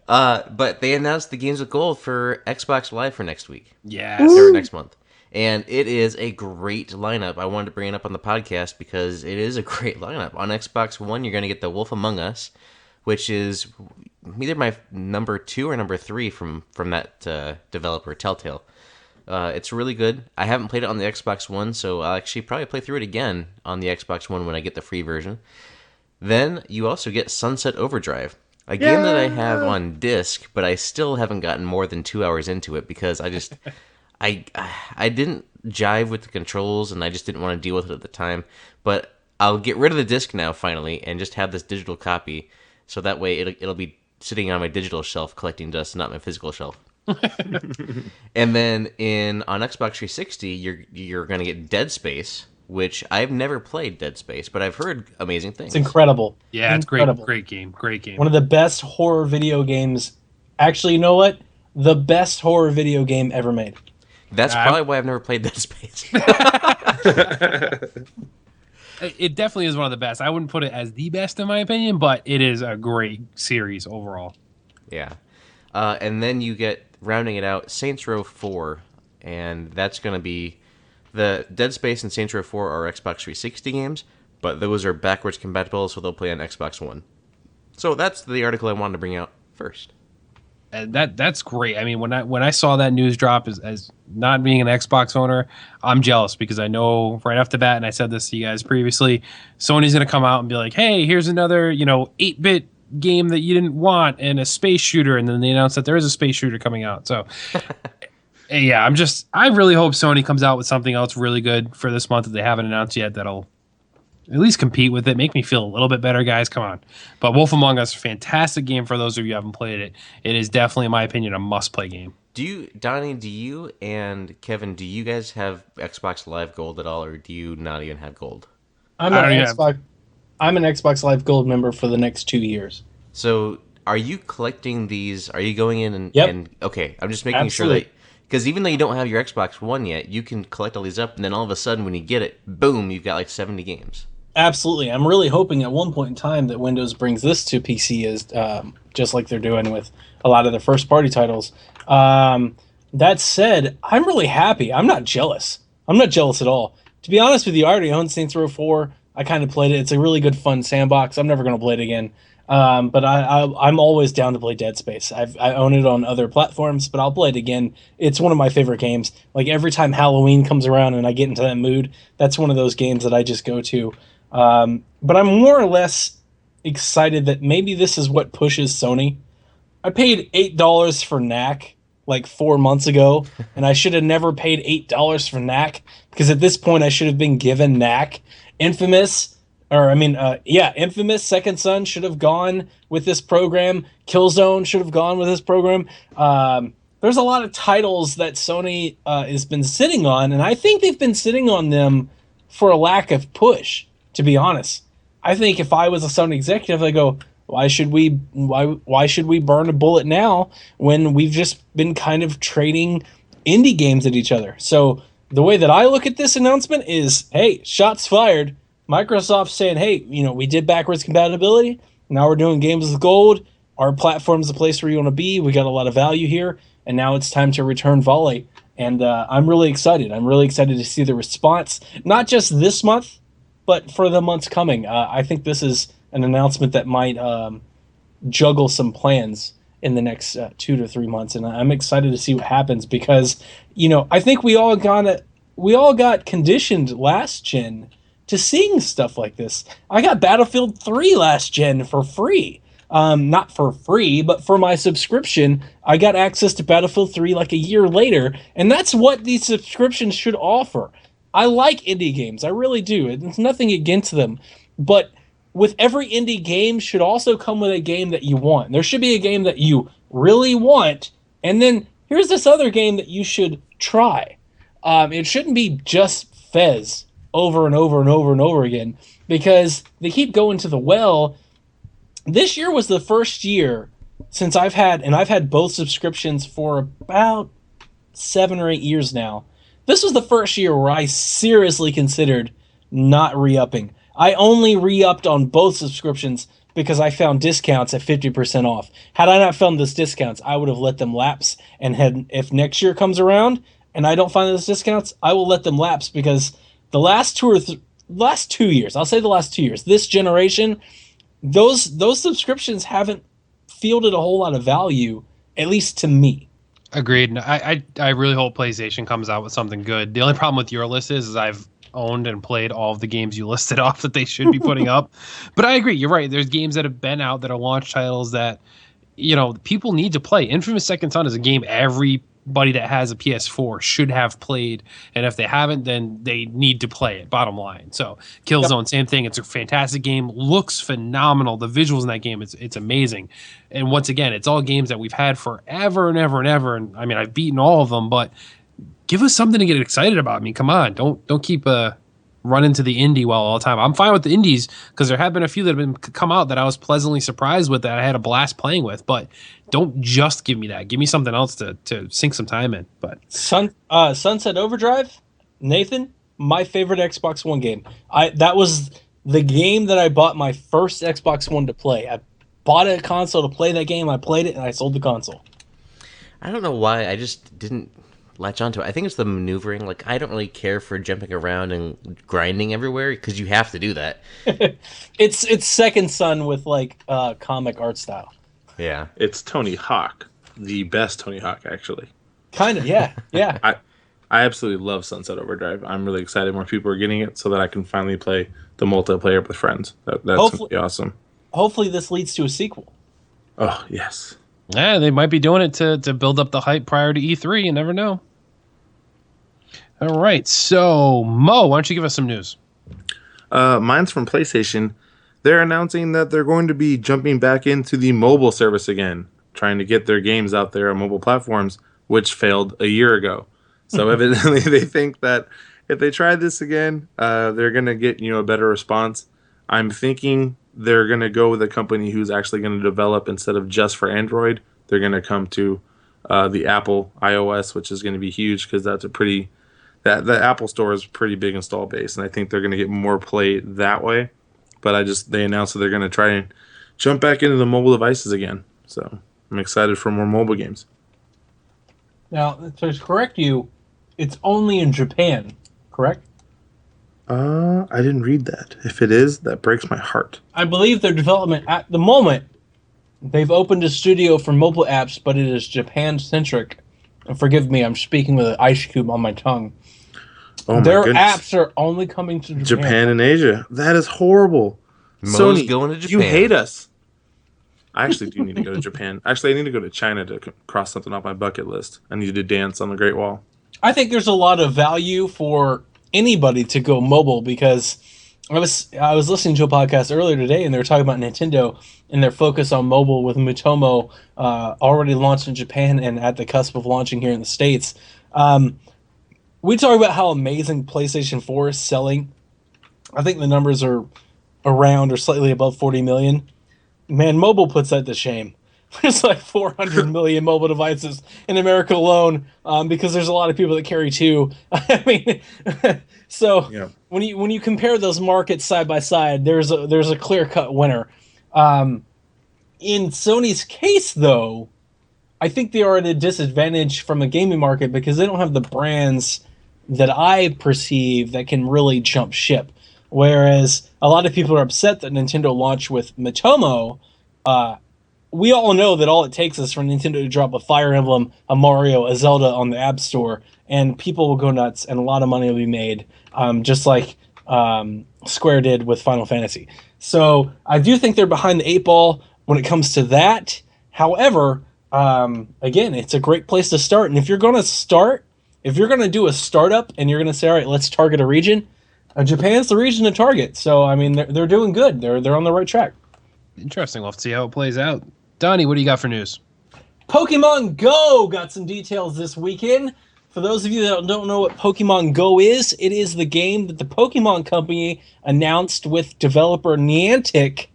But they announced the games with gold for Xbox Live for next week. Yes. Or next month. And it is a great lineup. I wanted to bring it up on the podcast because it is a great lineup. On Xbox One, you're going to get The Wolf Among Us, which is either my number 2 or number 3 from that developer, Telltale. It's really good. I haven't played it on the Xbox One, so I'll actually probably play through it again on the Xbox One when I get the free version. Then you also get Sunset Overdrive, a game that I have on disc, but I still haven't gotten more than 2 hours into it because I didn't jive with the controls and I just didn't want to deal with it at the time. But I'll get rid of the disc now finally and just have this digital copy, so that way it'll be sitting on my digital shelf collecting dust, not my physical shelf. And then on Xbox 360, you're gonna get Dead Space, which I've never played Dead Space, but I've heard amazing things. It's incredible. Yeah, it's incredible. Great game. One of the best horror video games. Actually, you know what? The best horror video game ever made. That's probably why I've never played Dead Space. It definitely is one of the best. I wouldn't put it as the best in my opinion, but it is a great series overall. Yeah. And then you get, rounding it out, Saints Row 4, and that's going to be... The Dead Space and Saints Row 4 are Xbox 360 games, but those are backwards compatible, so they'll play on Xbox One. So that's the article I wanted to bring out first. And that's great. I mean, when I saw that news drop, as not being an Xbox owner, I'm jealous because I know right off the bat, and I said this to you guys previously, Sony's going to come out and be like, hey, here's another 8-bit game that you didn't want and a space shooter, and then they announced that there is a space shooter coming out. So yeah, I really hope Sony comes out with something else really good for this month that they haven't announced yet that'll at least compete with it, make me feel a little bit better, guys. Come on. But Wolf Among Us, fantastic game for those of you who haven't played it. It is definitely, in my opinion, a must-play game. Donnie, do you and Kevin, do you guys have Xbox Live Gold at all, or do you not even have Gold? I'm an Xbox Live Gold member for the next 2 years. So are you collecting these? Are you going in and... Yep. And okay, I'm just making Absolutely. sure that... Because even though you don't have your Xbox One yet, you can collect all these up, and then all of a sudden when you get it, boom, you've got like 70 games. Absolutely. I'm really hoping at one point in time that Windows brings this to PC, as just like they're doing with a lot of their first-party titles. That said, I'm really happy. I'm not jealous. I'm not jealous at all. To be honest with you, I already own Saints Row 4. I kind of played it. It's a really good, fun sandbox. I'm never going to play it again. But I'm always down to play Dead Space. I own it on other platforms, but I'll play it again. It's one of my favorite games. Like every time Halloween comes around and I get into that mood, that's one of those games that I just go to. But I'm more or less excited that maybe this is what pushes Sony. I paid $8 for Knack like 4 months ago, and I should have never paid $8 for Knack, because at this point I should have been given Knack. Infamous Second Son should have gone with this program. Killzone should have gone with this program. There's a lot of titles that Sony has been sitting on, and I think they've been sitting on them for a lack of push, to be honest. I think if I was a Sony executive, I go, why should we burn a bullet now when we've just been kind of trading indie games at each other? So the way that I look at this announcement is, hey, shots fired. Microsoft saying, hey, we did backwards compatibility. Now we're doing games with gold. Our platform's the place where you want to be. We got a lot of value here. And now it's time to return volley. And I'm really excited. I'm really excited to see the response, not just this month, but for the months coming. I think this is an announcement that might juggle some plans in the next 2 to 3 months. And I'm excited to see what happens because, I think we all got conditioned last gen to seeing stuff like this. I got Battlefield 3 last gen for free. Not for free, but for my subscription. I got access to Battlefield 3 like a year later, and that's what these subscriptions should offer. I like indie games. I really do. There's nothing against them. But with every indie game should also come with a game that you want. There should be a game that you really want, and then here's this other game that you should try. It shouldn't be just Fez over and over and over and over again, because they keep going to the well. This year was the first year since I've had both subscriptions for about 7 or 8 years now. This was the first year where I seriously considered not re-upping. I only re-upped on both subscriptions because I found discounts at 50% off. Had I not found those discounts, I would have let them lapse. And if next year comes around and I don't find those discounts, I will let them lapse, because the last 2 years, I'll say the last 2 years, this generation, those subscriptions haven't fielded a whole lot of value, at least to me. Agreed. I really hope PlayStation comes out with something good. The only problem with your list is I've owned and played all of the games you listed off that they should be putting up. But I agree. You're right. There's games that have been out that are launch titles that, people need to play. Infamous Second Son is a game everybody that has a PS4 should have played. And if they haven't, then they need to play it, bottom line. So Killzone, same thing. It's a fantastic game. Looks phenomenal. The visuals in that game, it's amazing. And once again, it's all games that we've had forever and ever and ever. And I mean, I've beaten all of them, but give us something to get excited about. I mean, come on, don't keep running to the indie well all the time. I'm fine with the indies because there have been a few that have come out that I was pleasantly surprised with, that I had a blast playing with. But don't just give me that. Give me something else to sink some time in. But Sunset Overdrive, Nathan, my favorite Xbox One game. That was the game that I bought my first Xbox One to play. I bought a console to play that game. I played it and I sold the console. I don't know why. I just didn't latch onto it. I think it's the maneuvering. Like, I don't really care for jumping around and grinding everywhere, because you have to do that. It's Second Son with comic art style. Yeah, It's Tony Hawk, the best Tony Hawk, actually. Kind of, yeah. I absolutely love Sunset Overdrive. I'm really excited more people are getting it so that I can finally play the multiplayer with friends. That's going to be awesome. Hopefully this leads to a sequel. Oh, yes. yeah, they might be doing it to build up the hype prior to E3. You never know. All right, so Mo, why don't you give us some news? Mine's from PlayStation. They're announcing that they're going to be jumping back into the mobile service again, trying to get their games out there on mobile platforms, which failed a year ago. So evidently they think that if they try this again, they're going to get a better response. I'm thinking they're going to go with a company who's actually going to develop, instead of just for Android, they're going to come to the Apple iOS, which is going to be huge, because that's the Apple Store is a pretty big install base, and I think they're going to get more play that way. But they announced that they're going to try and jump back into the mobile devices again. So I'm excited for more mobile games. Now, to correct you, it's only in Japan, correct? I didn't read that. If it is, that breaks my heart. I believe their development at the moment, they've opened a studio for mobile apps, but it is Japan-centric. And forgive me, I'm speaking with an ice cube on my tongue. Oh, their my goodness. apps are only coming to Japan. Japan and Asia. That is horrible. Mo's Sony, going to Japan. you hate us. I actually do need to go to Japan. Actually, I need to go to China to cross something off my bucket list. I need to dance on the Great Wall. I think there's a lot of value for anybody to go mobile, because I was listening to a podcast earlier today, and they were talking about Nintendo and their focus on mobile, with Mutomo already launched in Japan and at the cusp of launching here in the States. We talk about how amazing PlayStation 4 is selling. I think the numbers are around or slightly above 40 million. Man, mobile puts that to shame. There's like 400 million mobile devices in America alone, because there's a lot of people that carry two. I mean, so yeah. when you compare those markets side by side, there's a clear-cut winner. In Sony's case, though, I think they are at a disadvantage from the gaming market, because they don't have the brands that I perceive that can really jump ship. Whereas a lot of people are upset that Nintendo launched with Mitomo. We all know that all it takes is for Nintendo to drop a Fire Emblem, a Mario, a Zelda on the App Store, and people will go nuts, and a lot of money will be made, just like Square did with Final Fantasy. So I do think they're behind the 8 ball when it comes to that. However, again, it's a great place to start. And if you're going to do a startup and you're going to say, all right, let's target a region, Japan's the region to target. So, I mean, they're doing good. They're on the right track. Interesting. We'll have to see how it plays out. Donnie, what do you got for news? Pokemon Go got some details this weekend. For those of you that don't know what Pokemon Go is, it is the game that the Pokemon Company announced with developer Niantic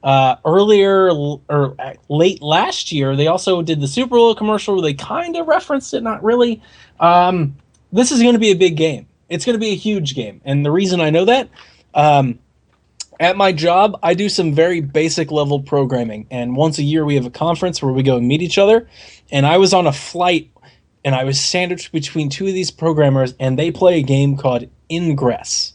Earlier or late last year, they also did the Super Bowl commercial where they kind of referenced it, not really. This is going to be a big game. It's going to be a huge game. And the reason I know that, at my job, I do some very basic level programming. And once a year, we have a conference where we go and meet each other. And I was on a flight, and I was sandwiched between two of these programmers, and they play a game called Ingress.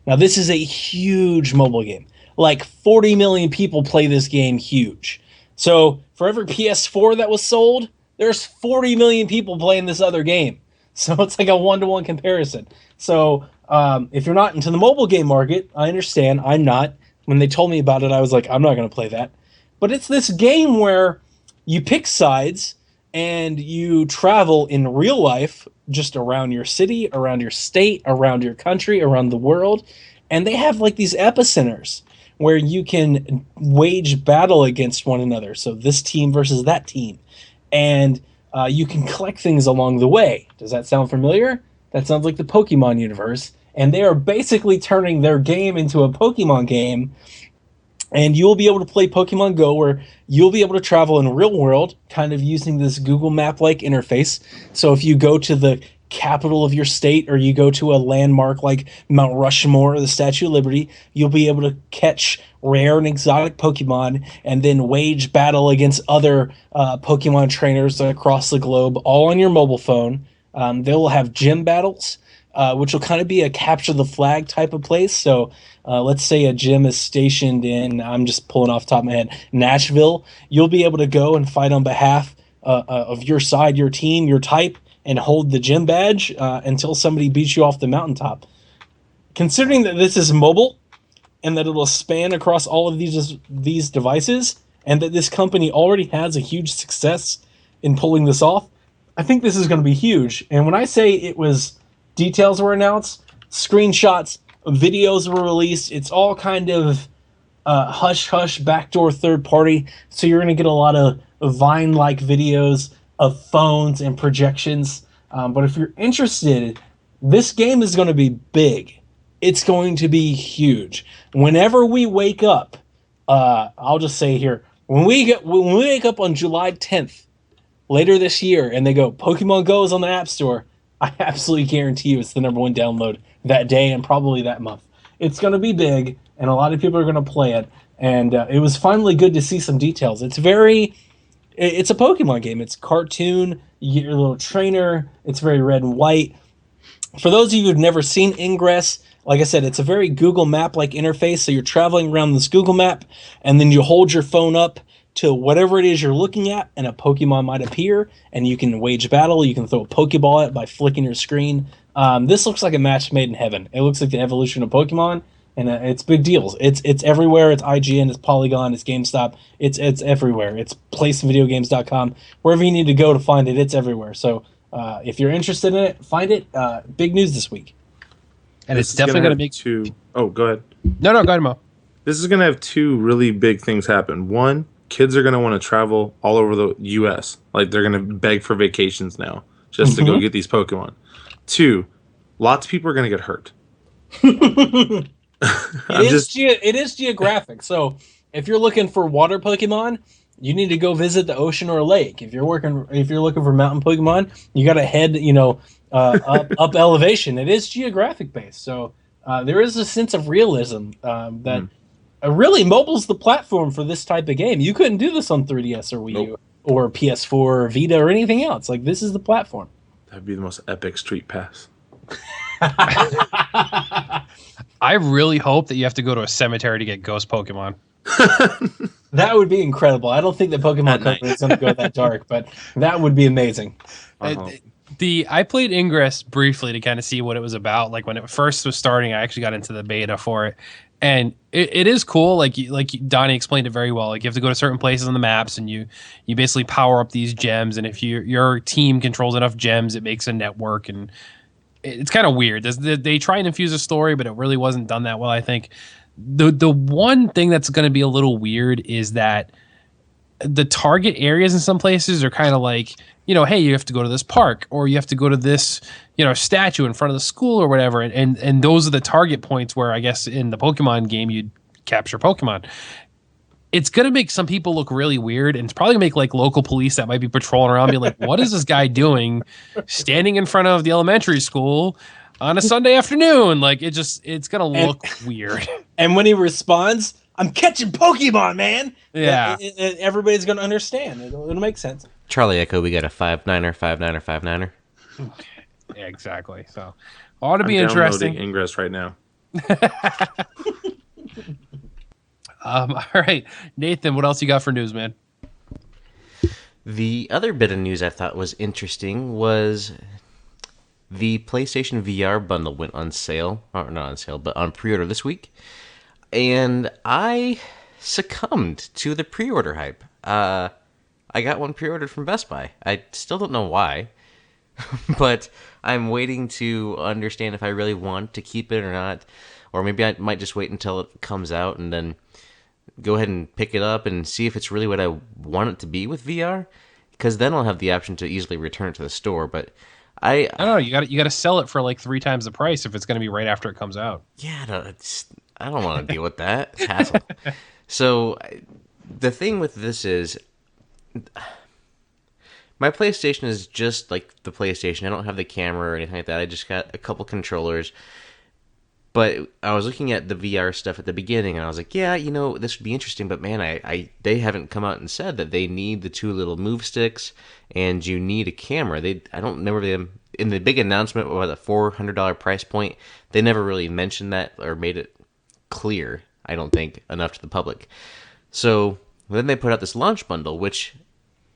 Now, this is a huge mobile game. Like 40 million people play this game huge. So for every PS4 that was sold, there's 40 million people playing this other game. So it's like a one-to-one comparison. So if you're not into the mobile game market, I understand. I'm not. When they told me about it, I was like, I'm not going to play that. But it's this game where you pick sides and you travel in real life just around your city, around your state, around your country, around the world. And they have like these epicenters where you can wage battle against one another. So this team versus that team. And you can collect things along the way. Does that sound familiar? That sounds like the Pokemon universe. And they are basically turning their game into a Pokemon game. And you'll be able to play Pokemon Go, where you'll be able to travel in real world, kind of using this Google Map-like interface. So if you go to the capital of your state, or you go to a landmark like Mount Rushmore or the Statue of Liberty, you'll be able to catch rare and exotic Pokemon and then wage battle against other Pokemon trainers across the globe, all on your mobile phone. They will have gym battles, which will kind of be a capture the flag type of place. So let's say a gym is stationed in, I'm just pulling off the top of my head, Nashville. You'll be able to go and fight on behalf of your side, your team, your type, and hold the gym badge until somebody beats you off the mountaintop. Considering that this is mobile and that it'll span across all of these devices, and that this company already has a huge success in pulling this off, I think this is going to be huge. And when I say details were announced, screenshots, videos were released, it's all kind of hush-hush, backdoor third party, so you're going to get a lot of Vine-like videos of phones and projections. But if you're interested, this game is going to be big. It's going to be huge. Whenever we wake up, I'll just say here, when we wake up on July 10th, later this year, and they go, Pokemon Go is on the App Store, I absolutely guarantee you it's the #1 download that day and probably that month. It's going to be big, and a lot of people are going to play it. And it was finally good to see some details. It's a Pokemon game. It's cartoon. You get your little trainer. It's very red and white. For those of you who've never seen Ingress, like I said, it's a very Google Map-like interface. So you're traveling around this Google Map, and then you hold your phone up to whatever it is you're looking at, and a Pokemon might appear, and you can wage battle. You can throw a Pokeball at it by flicking your screen. This looks like a match made in heaven. It looks like the evolution of Pokemon. And it's big deals. It's everywhere. It's IGN, it's Polygon, it's GameStop. It's everywhere. It's placevideogames.com. Wherever you need to go to find it, it's everywhere. So if you're interested in it, find it. Big news this week. And it's definitely going to make two. Oh, go ahead. No, go ahead, Mo. This is going to have two really big things happen. One, kids are going to want to travel all over the U.S. Like they're going to beg for vacations now just to go get these Pokemon. Two, lots of people are going to get hurt. It is geographic. So if you're looking for water Pokemon, you need to go visit the ocean or a lake. If you're looking for mountain Pokemon, you got to head up elevation. It is geographic based. So there is a sense of realism that really mobile's the platform for this type of game. You couldn't do this on 3DS or Wii U or PS4 or Vita or anything else. Like this is the platform. That'd be the most epic street pass. I really hope that you have to go to a cemetery to get ghost Pokemon. That would be incredible. I don't think the Pokemon company is going to go that dark, but that would be amazing. I played Ingress briefly to kind of see what it was about. Like when it first was starting, I actually got into the beta for it, and it is cool. Like Donnie explained it very well. Like you have to go to certain places on the maps, and you basically power up these gems. And if your team controls enough gems, it makes a network, and it's kind of weird. They try and infuse a story, but it really wasn't done that well, I think. The one thing that's going to be a little weird is that the target areas in some places are kind of like, hey, you have to go to this park, or you have to go to this, statue in front of the school or whatever. And those are the target points where I guess in the Pokemon game, you'd capture Pokemon. it's going to make some people look really weird, and it's probably going to make like local police that might be patrolling around be like, what is this guy doing standing in front of the elementary school on a Sunday afternoon? Like it's going to look weird. And when he responds, I'm catching Pokemon, man. Yeah. Everybody's going to understand. It'll make sense. Charlie Echo, we got a 5-9er, 5-9er, 5-9er. Yeah, exactly. So ought to be interesting. Ingress right now. All right, Nathan, what else you got for news, man? The other bit of news I thought was interesting was the PlayStation VR bundle went on sale, or not on sale, but on pre-order this week, and I succumbed to the pre-order hype. I got one pre-ordered from Best Buy. I still don't know why, but I'm waiting to understand if I really want to keep it or not, or maybe I might just wait until it comes out and then go ahead and pick it up and see if it's really what I want it to be with VR, because then I'll have the option to easily return it to the store. But I don't know. You got to sell it for like 3 times the price if it's going to be right after it comes out. Yeah, I don't want to deal with that. It's hassle. So the thing with this is, my PlayStation is just like the PlayStation. I don't have the camera or anything like that. I just got a couple controllers. But I was looking at the VR stuff at the beginning, and I was like, yeah, this would be interesting. But man, they haven't come out and said that they need the 2 little move sticks, and you need a camera. I don't remember them in the big announcement about the $400 price point. They never really mentioned that or made it clear, I don't think, enough to the public. So then they put out this launch bundle, which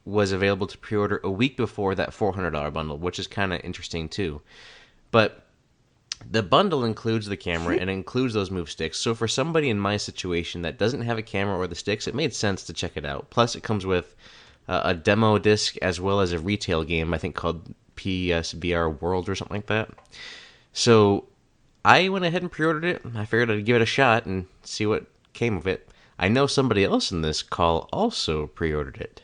was available to pre-order a week before that $400 bundle, which is kind of interesting too. But the bundle includes the camera and includes those move sticks. So for somebody in my situation that doesn't have a camera or the sticks, it made sense to check it out. Plus, it comes with a demo disc as well as a retail game, I think called PSVR World or something like that. So I went ahead and pre-ordered it. I figured I'd give it a shot and see what came of it. I know somebody else in this call also pre-ordered it.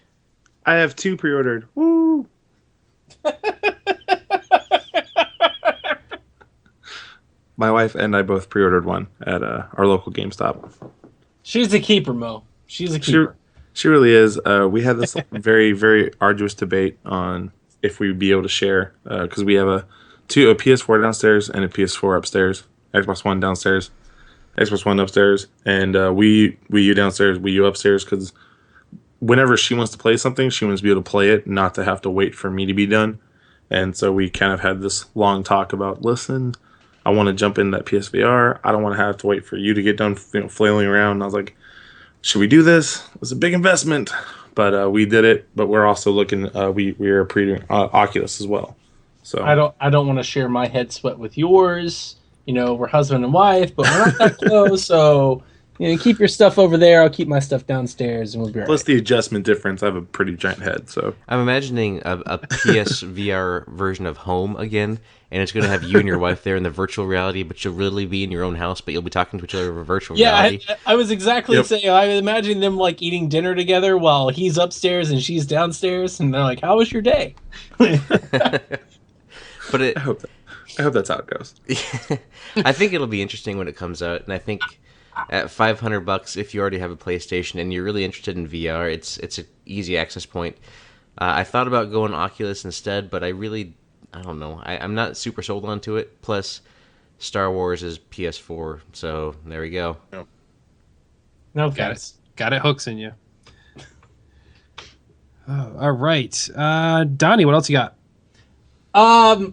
I have 2 pre-ordered. Woo! My wife and I both pre-ordered one at our local GameStop. She's a keeper, Mo. She's a keeper. She really is. We had this very, very arduous debate on if we'd be able to share, because we have a PS4 downstairs and a PS4 upstairs, Xbox One downstairs, Xbox One upstairs, and Wii U downstairs, Wii U upstairs, because whenever she wants to play something, she wants to be able to play it, not to have to wait for me to be done. And so we kind of had this long talk about, listen, I want to jump in that PSVR. I don't want to have to wait for you to get done flailing around. And I was like, should we do this? It's a big investment. But we did it. But we're also looking, we are pre-ordering Oculus as well. So I don't want to share my head sweat with yours. We're husband and wife, but we're not that close. So keep your stuff over there. I'll keep my stuff downstairs, and we'll be all Plus right. the adjustment difference. I have a pretty giant head, so I'm imagining a PSVR version of Home again, and it's going to have you and your wife there in the virtual reality, but you'll really be in your own house, but you'll be talking to each other over virtual reality. I was exactly saying, I was imagining them like eating dinner together while he's upstairs and she's downstairs, and they're like, "How was your day?" But I hope that's how it goes. I think it'll be interesting when it comes out, and I think at $500, if you already have a PlayStation and you're really interested in VR, it's an easy access point. I thought about going Oculus instead, but I don't know. I'm not super sold onto it. Plus, Star Wars is PS4, so there we go. No, Got it hooks in you. Oh, all right, Donnie, what else you got?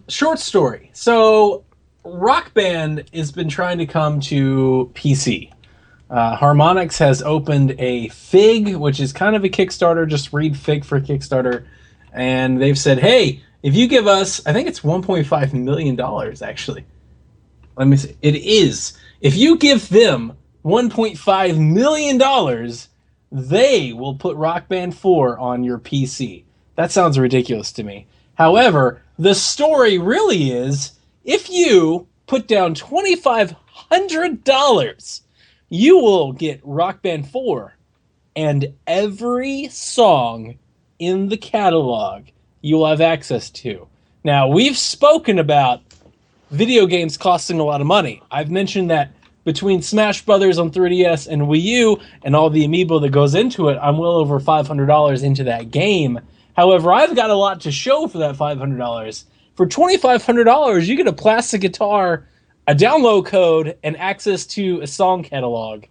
Short story. So, Rock Band has been trying to come to PC. Harmonix has opened a FIG, which is kind of a Kickstarter. Just read FIG for Kickstarter. And they've said, hey, if you give us, I think it's $1.5 million, actually. Let me see. It is. If you give them $1.5 million, they will put Rock Band 4 on your PC. That sounds ridiculous to me. However, the story really is, if you put down $2,500, you will get Rock Band 4 and every song in the catalog you will have access to. Now, we've spoken about video games costing a lot of money. I've mentioned that between Smash Brothers on 3DS and Wii U and all the amiibo that goes into it, I'm well over $500 into that game. However, I've got a lot to show for that $500. For $2,500, you get a plastic guitar, a download code, and access to a song catalog.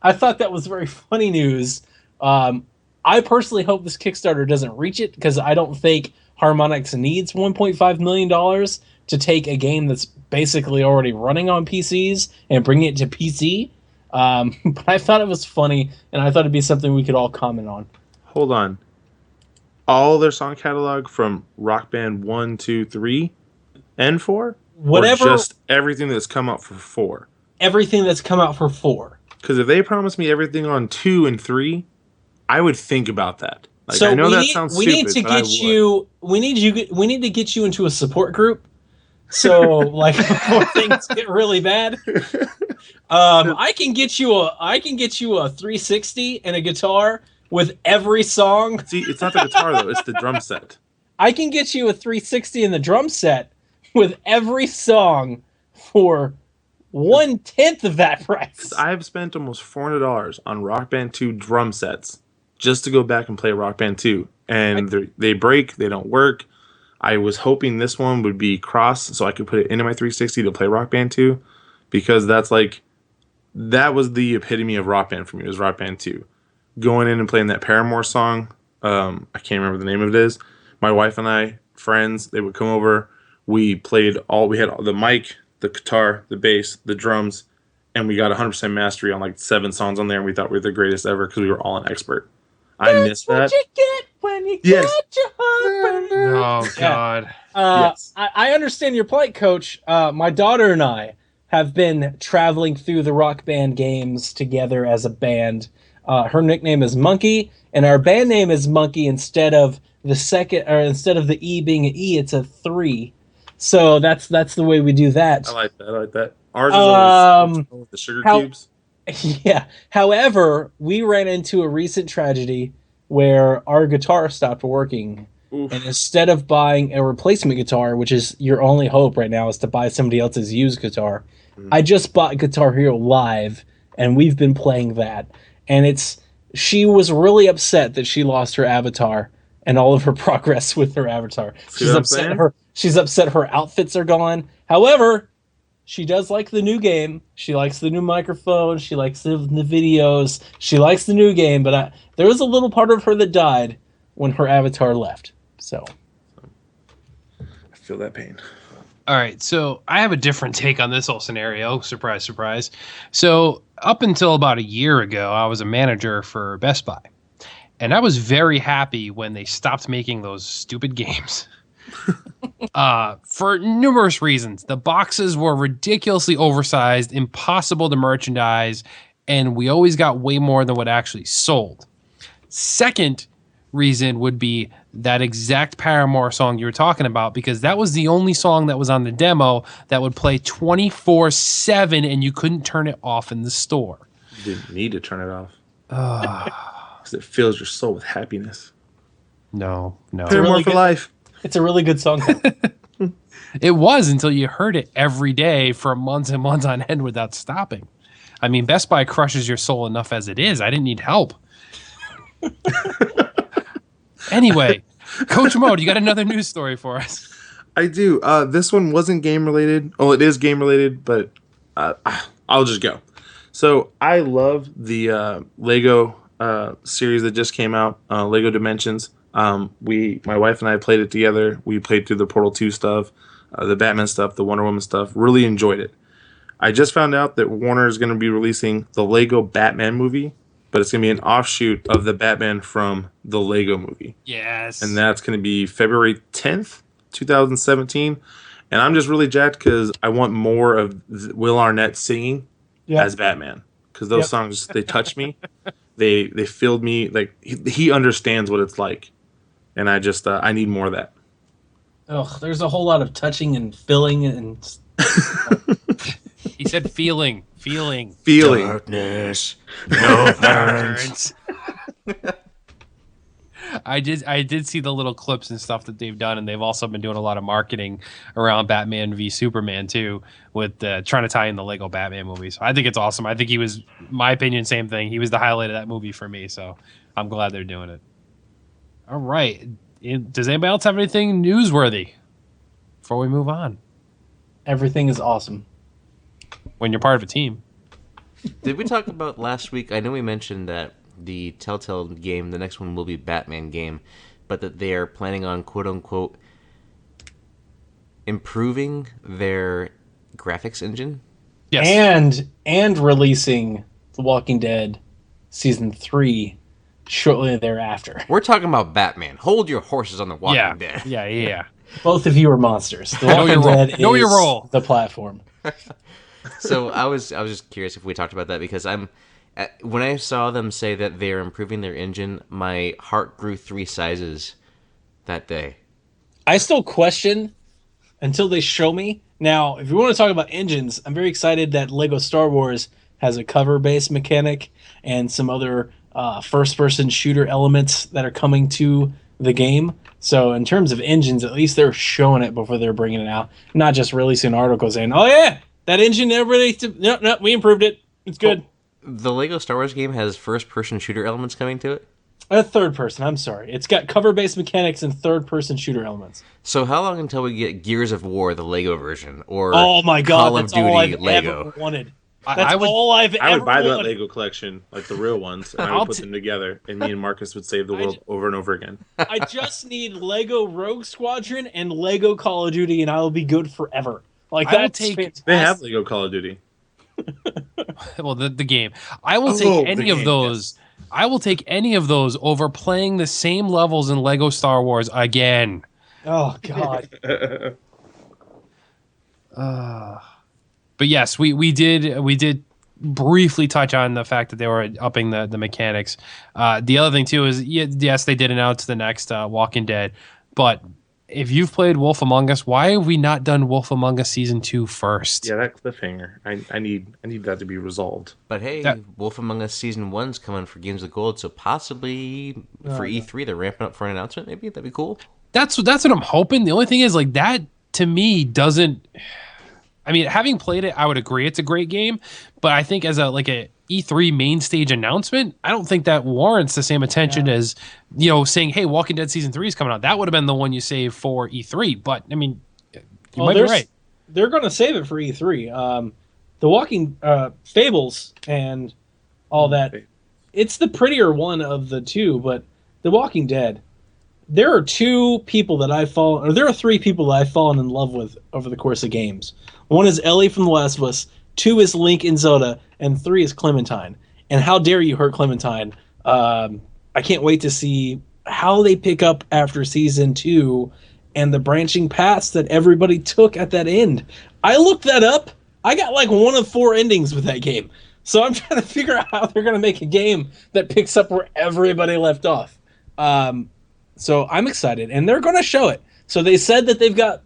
I thought that was very funny news. I personally hope this Kickstarter doesn't reach it because I don't think Harmonix needs $1.5 million to take a game that's basically already running on PCs and bring it to PC. But I thought it was funny, and I thought it'd be something we could all comment on. Hold on. All their song catalog from Rock Band 1, 2, 3, and 4? Whatever. Or just everything that's come out for 4? Everything that's come out for 4. Because if they promise me everything on 2 and 3, I would think about that. Like, So I know we that need, sounds we stupid, need to but I get would. you. We need to get you into a support group. So like before things get really bad, I can get you a 360 and a guitar with every song. See, it's not the guitar though; it's the drum set. I can get you a 360 and the drum set with every song for 1/10 of that price. I've spent almost $400 on Rock Band 2 drum sets just to go back and play Rock Band 2, and they break, they don't work. I was hoping this one would be cross, so I could put it into my 360 to play Rock Band 2, because that was the epitome of Rock Band for me. Was Rock Band 2, going in and playing that Paramore song. I can't remember the name of it is. My wife and I, friends, they would come over. We had the mic, the guitar, the bass, the drums, and we got 100% mastery on like 7 songs on there, and we thought we were the greatest ever because we were all an expert. I miss that. That's what you get when you Yes. get your heart. Oh God. Yes. I understand your plight, Coach. My daughter and I have been traveling through the Rock Band games together as a band. Her nickname is Monkey, and our band name is Monkey instead of the E being an E, it's a 3. So that's the way we do that. I like that. Ours is always with the sugar cubes. Yeah. However, we ran into a recent tragedy where our guitar stopped working. Oof. And instead of buying a replacement guitar, which is your only hope right now is to buy somebody else's used guitar, I just bought Guitar Hero Live, and we've been playing that. And she was really upset that she lost her avatar and all of her progress with her avatar. See what I'm saying? She's upset her outfits are gone. However, she does like the new game. She likes the new microphone. She likes the videos. She likes the new game. But there was a little part of her that died when her avatar left. So I feel that pain. All right, so I have a different take on this whole scenario. Surprise, surprise. So up until about a year ago, I was a manager for Best Buy. And I was very happy when they stopped making those stupid games. For numerous reasons. The boxes were ridiculously oversized, impossible to merchandise, and we always got way more than what actually sold. Second reason would be that exact Paramore song you were talking about, because that was the only song that was on the demo that would play 24/7 and you couldn't turn it off in the store. You didn't need to turn it off. Because it fills your soul with happiness. No. Paramore really for good. life. it's a really good song. It was until you heard it every day for months and months on end without stopping. I mean, Best Buy crushes your soul enough as it is. I didn't need help. Anyway, Coach Mode, you got another news story for us. I do. This one wasn't game related. Oh, it is game related, but I'll just go. So I love the Lego series that just came out, Lego Dimensions. My wife and I played it together. We played through the Portal 2 stuff, the Batman stuff, the Wonder Woman stuff. Really enjoyed it. I just found out that Warner is going to be releasing the Lego Batman movie, but it's going to be an offshoot of the Batman from the Lego movie. Yes. And that's going to be February 10th, 2017. And I'm just really jacked because I want more of Will Arnett singing as Batman. Because those songs, they touch me. They filled me. Like, he understands what it's like. And I just, I need more of that. Ugh, there's a whole lot of touching and filling and... He said feeling. Feeling. Darkness. No parents. I did see the little clips and stuff that they've done, and they've also been doing a lot of marketing around Batman v Superman too, with trying to tie in the Lego Batman movie. So I think it's awesome. I think he was, my opinion, same thing. He was the highlight of that movie for me. So I'm glad they're doing it. All right. Does anybody else have anything newsworthy before we move on? Everything is awesome when you're part of a team. Did we talk about last week? I know we mentioned that the Telltale game, the next one will be Batman game, but that they are planning on quote unquote improving their graphics engine. Yes. And releasing The Walking Dead season 3 shortly thereafter. We're talking about Batman. Hold your horses on The Walking Dead. Yeah. Both of you are monsters. The Walking Dead know your is role. the platform. So I was just curious if we talked about that, because when I saw them say that they're improving their engine, my heart grew 3 sizes that day. I still question until they show me. Now, if you want to talk about engines, I'm very excited that Lego Star Wars has a cover-based mechanic and some other first-person shooter elements that are coming to the game. So in terms of engines, at least they're showing it before they're bringing it out, not just releasing articles saying, "Oh yeah, that engine, everybody, no, we improved it. It's good." The Lego Star Wars game has first-person shooter elements coming to it? Third person, I'm sorry. It's got cover-based mechanics and third-person shooter elements. So how long until we get Gears of War, the Lego version, or oh my God, Call of that's Duty all I've Lego? ever wanted. I would buy that wanted. Lego collection, like the real ones, and I would put them together, and me and Marcus would save the world over and over again. I just need Lego Rogue Squadron and Lego Call of Duty, and I will be good forever. Like that's fantastic. They have Lego Call of Duty. Well, the game. I will take any of those. Yes. I will take any of those over playing the same levels in Lego Star Wars again. Oh God. But yes, we did briefly touch on the fact that they were upping the mechanics. The other thing too is yes, they did announce the next Walking Dead, but if you've played Wolf Among Us, why have we not done Wolf Among Us Season 2 first? Yeah, that cliffhanger. I need that to be resolved. But hey, Wolf Among Us Season 1's coming for Games with Gold, so possibly for E3 they're ramping up for an announcement. Maybe that'd be cool. That's what I'm hoping. The only thing is, like, that to me doesn't. I mean, having played it, I would agree it's a great game, but I think as a E3 main stage announcement, I don't think that warrants the same attention as, saying, hey, Walking Dead Season 3 is coming out. That would have been the one you save for E3, but, I mean, you might be right. They're going to save it for E3. The Walking Fables and all that, it's the prettier one of the two, but The Walking Dead, there are 3 people that I've fallen in love with over the course of games. One is Ellie from The Last of Us, 2 is Link in Zelda, and 3 is Clementine. And how dare you hurt Clementine? I can't wait to see how they pick up after Season 2 and the branching paths that everybody took at that end. I looked that up. I got like 1 of 4 endings with that game. So I'm trying to figure out how they're going to make a game that picks up where everybody left off. So I'm excited, and they're going to show it. So they said that they've got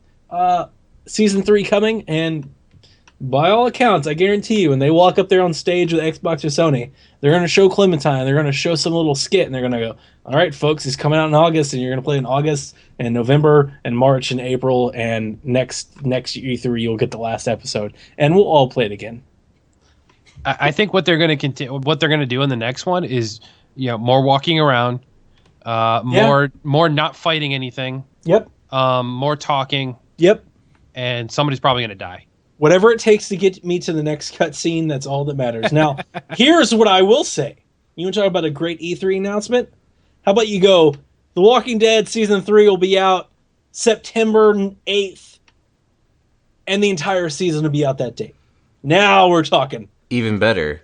Season 3 coming, and by all accounts, I guarantee you, when they walk up there on stage with Xbox or Sony, they're going to show Clementine, they're going to show some little skit, and they're going to go, all right, folks, it's coming out in August, and you're going to play in August and November and March and April, and next E3 you'll get the last episode, and we'll all play it again. I think what they're going to do in the next one is, more walking around, more not fighting anything. Yep. More talking. Yep. And somebody's probably going to die. Whatever it takes to get me to the next cutscene, that's all that matters. Now, here's what I will say. You want to talk about a great E3 announcement? How about you go, The Walking Dead Season 3 will be out September 8th, and the entire season will be out that date. Now we're talking. Even better,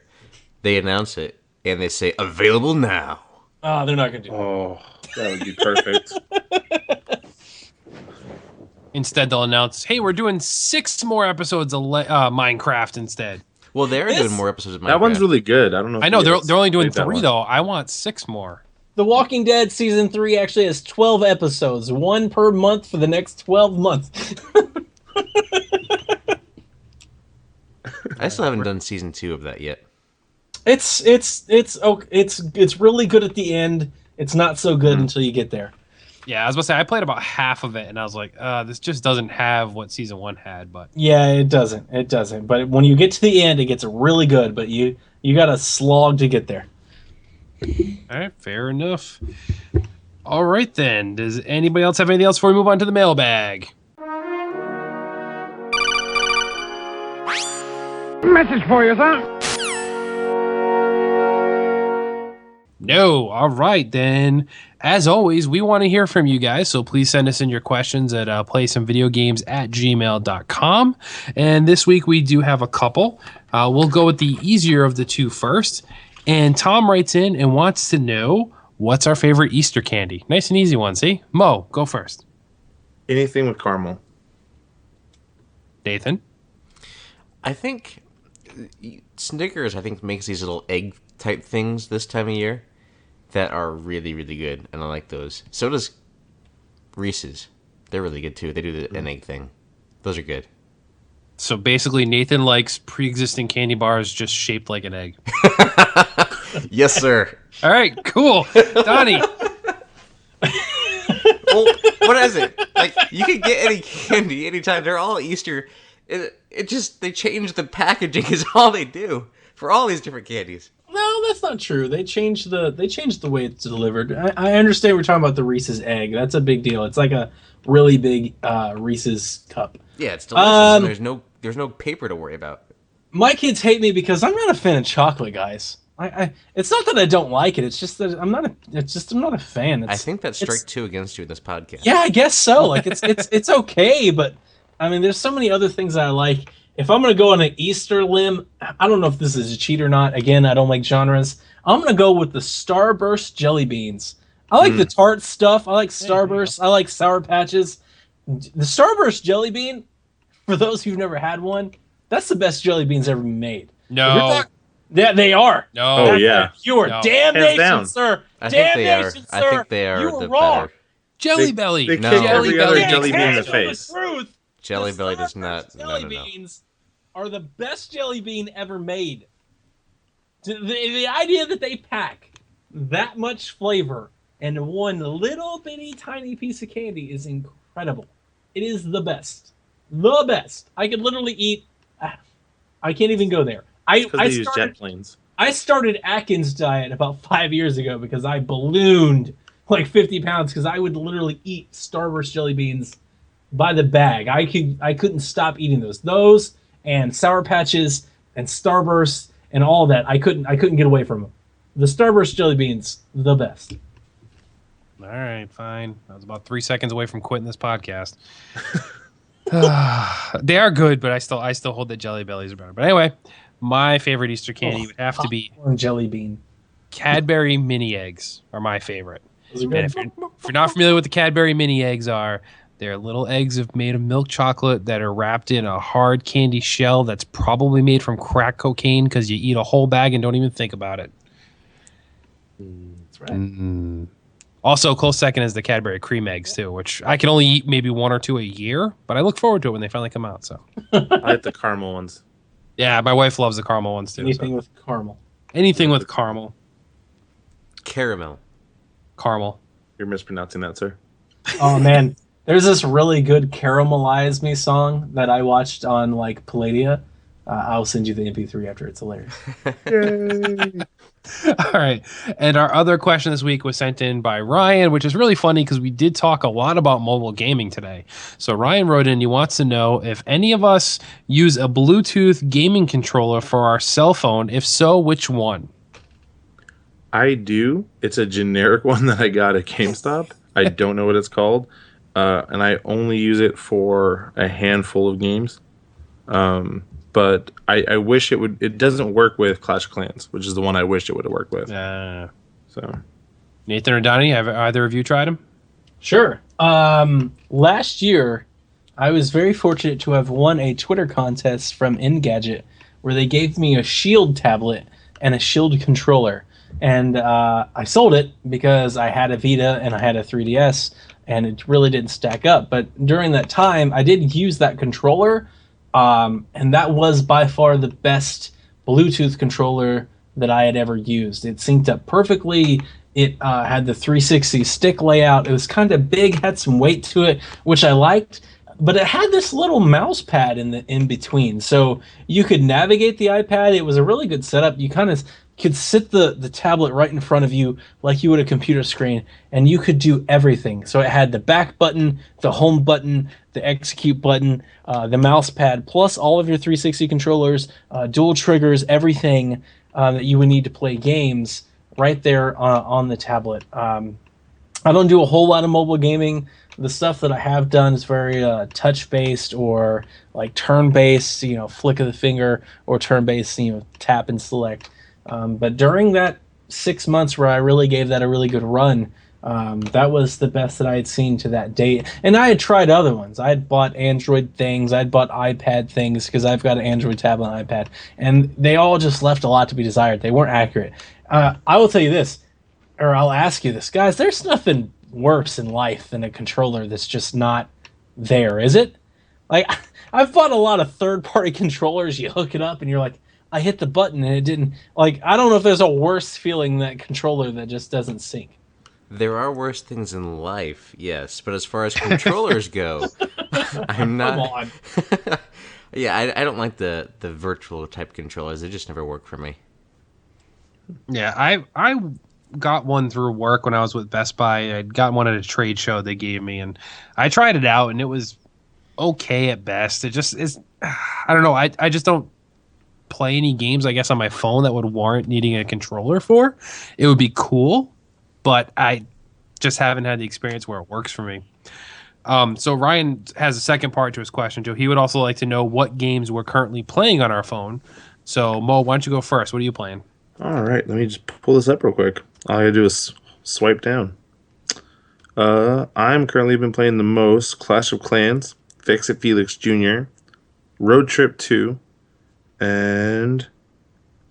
they announce it, and they say, available now. Oh, they're not going to do that. Oh, that would be perfect. Instead, they'll announce, hey, we're doing 6 more episodes of Minecraft instead. Well, they are doing more episodes of Minecraft. That one's really good. I don't know. I know, they're only doing 3, though. I want 6 more. The Walking Dead Season 3 actually has 12 episodes, 1 per month for the next 12 months. I still haven't done Season 2 of that yet. It's really good at the end. It's not so good until you get there. Yeah, I was about to say I played about half of it, and I was like, this just doesn't have what season 1 had. But Yeah, it doesn't. It doesn't. But when you get to the end, it gets really good. But you got to slog to get there. all right, fair enough. All right then. Does anybody else have anything else before we move on to the mailbag? Message for you, sir. No. All right, then. As always, we want to hear from you guys, so please send us in your questions at playsomevideogames@gmail.com. And this week we do have a couple. We'll go with the easier of the two first. And Tom writes in and wants to know, what's our favorite Easter candy? Nice and easy one, see? Mo, go first. Anything with caramel. Nathan? I think Snickers, makes these little egg type things this time of year that are really, really good, and I like those. So does Reese's. They're really good too. They do an egg thing. Those are good. So basically, Nathan likes pre-existing candy bars just shaped like an egg. Yes, sir. All right, cool. Donnie. Well, what is it? Like, you can get any candy anytime. They're all Easter. It just, they change the packaging is all they do for all these different candies. No, that's not true. They changed the way it's delivered. I understand we're talking about the Reese's egg. That's a big deal. It's like a really big Reese's cup. Yeah, it's delicious. And there's no paper to worry about. My kids hate me because I'm not a fan of chocolate, guys. It's not that I don't like it. It's just that I'm not a fan. I think that's strike 2 against you in this podcast. Yeah, I guess so. Like it's okay, but I mean, there's so many other things that I like. If I'm gonna go on an Easter limb, I don't know if this is a cheat or not. Again, I don't like genres. I'm gonna go with the Starburst jelly beans. I like the tart stuff. I like Starburst. I like Sour Patches. The Starburst jelly bean, for those who've never had one, that's the best jelly beans ever made. No. Yeah, they are. No. Oh, yeah. Pure No. damnation, down. sir. I think they are. Damnation, I sir. think they are You were the wrong. better. Jelly Belly. They No. kick every other Belly. jelly bean in the Tell the face. truth. Jelly The Belly does Starburst not. Jelly No. beans are the best jelly bean ever made. The idea that they pack that much flavor in one little bitty tiny piece of candy is incredible. It is the best. The best. I could literally eat. I can't even go there. Because they use jet planes. I started Atkins diet about 5 years ago because I ballooned like 50 pounds because I would literally eat Starburst jelly beans by the bag. I couldn't stop eating those. Those and Sour Patches and Starburst and all that. I couldn't get away from them. The Starburst jelly beans, the best. All right, fine. I was about 3 seconds away from quitting this podcast. They are good, but I still hold that Jelly Bellies are better. But anyway, my favorite Easter candy would have to be Popcorn jelly bean. Cadbury mini eggs are my favorite. Those are And good. if you're not familiar with the Cadbury mini eggs they're little eggs made of milk chocolate that are wrapped in a hard candy shell that's probably made from crack cocaine because you eat a whole bag and don't even think about it. That's right. Mm-mm. Also, close second is the Cadbury cream eggs too, which I can only eat maybe 1 or 2 a year, but I look forward to it when they finally come out. So, I like the caramel ones. yeah, my wife loves the caramel ones too. Anything So. with caramel. Anything with caramel. Caramel. You're mispronouncing that, sir. Oh man, there's this really good "Caramelize Me" song that I watched on like Palladia. I'll send you the MP3 after. It's hilarious. All right. And our other question this week was sent in by Ryan, which is really funny because we did talk a lot about mobile gaming today. So Ryan wrote in, he wants to know if any of us use a Bluetooth gaming controller for our cell phone. If so, which one? I do. It's a generic one that I got at GameStop. I don't know what it's called. And I only use it for a handful of games. But I wish it would. It doesn't work with Clash of Clans, which is the one I wish it would have worked with. So, Nathan or Donnie, have either of you tried them? Sure. Last year, I was very fortunate to have won a Twitter contest from Engadget where they gave me a Shield tablet and a Shield controller. And I sold it because I had a Vita and I had a 3DS, and it really didn't stack up. But during that time, I did use that controller, and that was by far the best Bluetooth controller that I had ever used. It synced up perfectly. It had the 360 stick layout. It was kind of big, had some weight to it, which I liked. But it had this little mouse pad in between, so you could navigate the iPad. It was a really good setup. You kind of could sit the tablet right in front of you like you would a computer screen, and you could do everything. So it had the back button, the home button, the execute button, the mouse pad, plus all of your 360 controllers, dual triggers, everything that you would need to play games right there on the tablet. I don't do a whole lot of mobile gaming. The stuff that I have done is very touch-based or like turn-based, flick of the finger, or turn-based, tap and select. But during that 6 months where I really gave that a really good run, that was the best that I had seen to that date. And I had tried other ones. I had bought Android things. I'd bought iPad things because I've got an Android tablet and iPad. And they all just left a lot to be desired. They weren't accurate. I will tell you this, or I'll ask you this. Guys, there's nothing worse in life than a controller that's just not there, is it? Like, I've bought a lot of third-party controllers. You hook it up and you're like, I hit the button and it didn't. Like, I don't know if there's a worse feeling than that controller that just doesn't sync. There are worse things in life, yes, but as far as controllers go, I'm not. Come on. Yeah, I don't like the virtual type controllers. They just never work for me. Yeah, I got one through work when I was with Best Buy. I got one at a trade show they gave me, and I tried it out, and it was okay at best. It just is. I don't know. I just don't play any games, I guess, on my phone that would warrant needing a controller for. It would be cool, but I just haven't had the experience where it works for me. So Ryan has a second part to his question, Joe. He would also like to know what games we're currently playing on our phone. So, Mo, why don't you go first? What are you playing? All right, let me just pull this up real quick. All I gotta do is swipe down. I'm currently been playing the most Clash of Clans, Fix It Felix Jr., Road Trip 2, and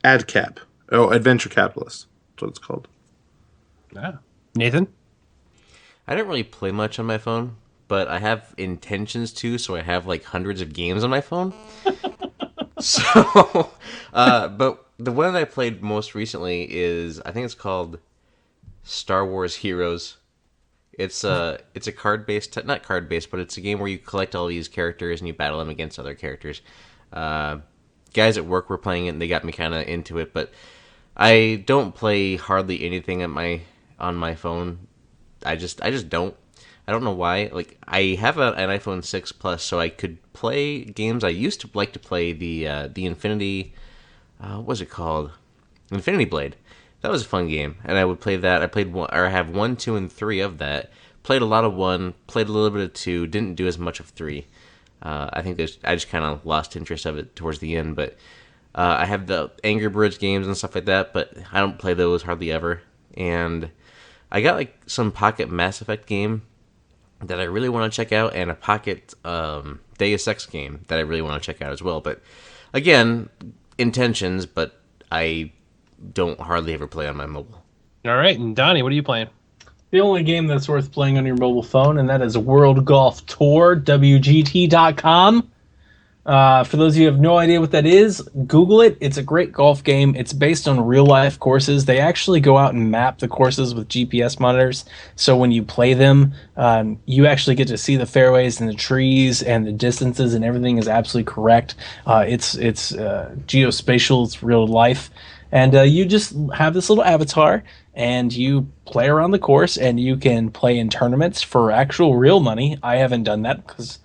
AdCap. Oh, Adventure Capitalist. That's what it's called. Yeah. Nathan? I don't really play much on my phone, but I have intentions to, so I have like hundreds of games on my phone. But the one that I played most recently is, I think it's called Star Wars Heroes. It's a card-based, not card-based, but it's a game where you collect all these characters and you battle them against other characters. Guys at work were playing it and they got me kind of into it, but I don't play hardly anything on my phone. I just don't. I don't know why. Like, I have an iPhone 6 Plus, so I could play games. I used to like to play the Infinity. What was it called? Infinity Blade. That was a fun game, and I would play that. I have 1, 2, and 3 of that. Played a lot of 1. Played a little bit of 2. Didn't do as much of 3. I think I just kind of lost interest of it towards the end. But I have the Angry Birds games and stuff like that, but I don't play those hardly ever. And I got like some Pocket Mass Effect game that I really want to check out, and a Pocket Deus Ex game that I really want to check out as well. But again, intentions, but I don't hardly ever play on my mobile. All right, and Donnie, what are you playing? The only game that's worth playing on your mobile phone, and that is World Golf Tour, WGT.com. For those of you who have no idea what that is, Google it. It's a great golf game. It's based on real-life courses. They actually go out and map the courses with GPS monitors, so when you play them, you actually get to see the fairways and the trees and the distances, and everything is absolutely correct. It's geospatial. It's real life. And you just have this little avatar, and you play around the course, and you can play in tournaments for actual real money. I haven't done that because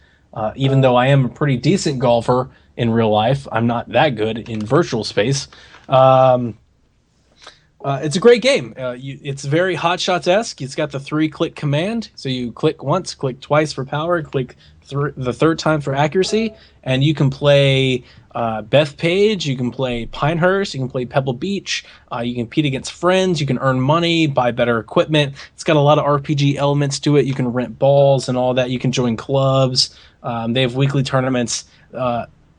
even though I am a pretty decent golfer in real life, I'm not that good in virtual space. It's a great game. It's very Hot Shots-esque. It's got the 3-click command. So you click once, click twice for power, click the third time for accuracy, and you can play Bethpage, you can play Pinehurst, you can play Pebble Beach, you can compete against friends, you can earn money, buy better equipment. It's got a lot of RPG elements to it. You can rent balls and all that. You can join clubs. They have weekly tournaments.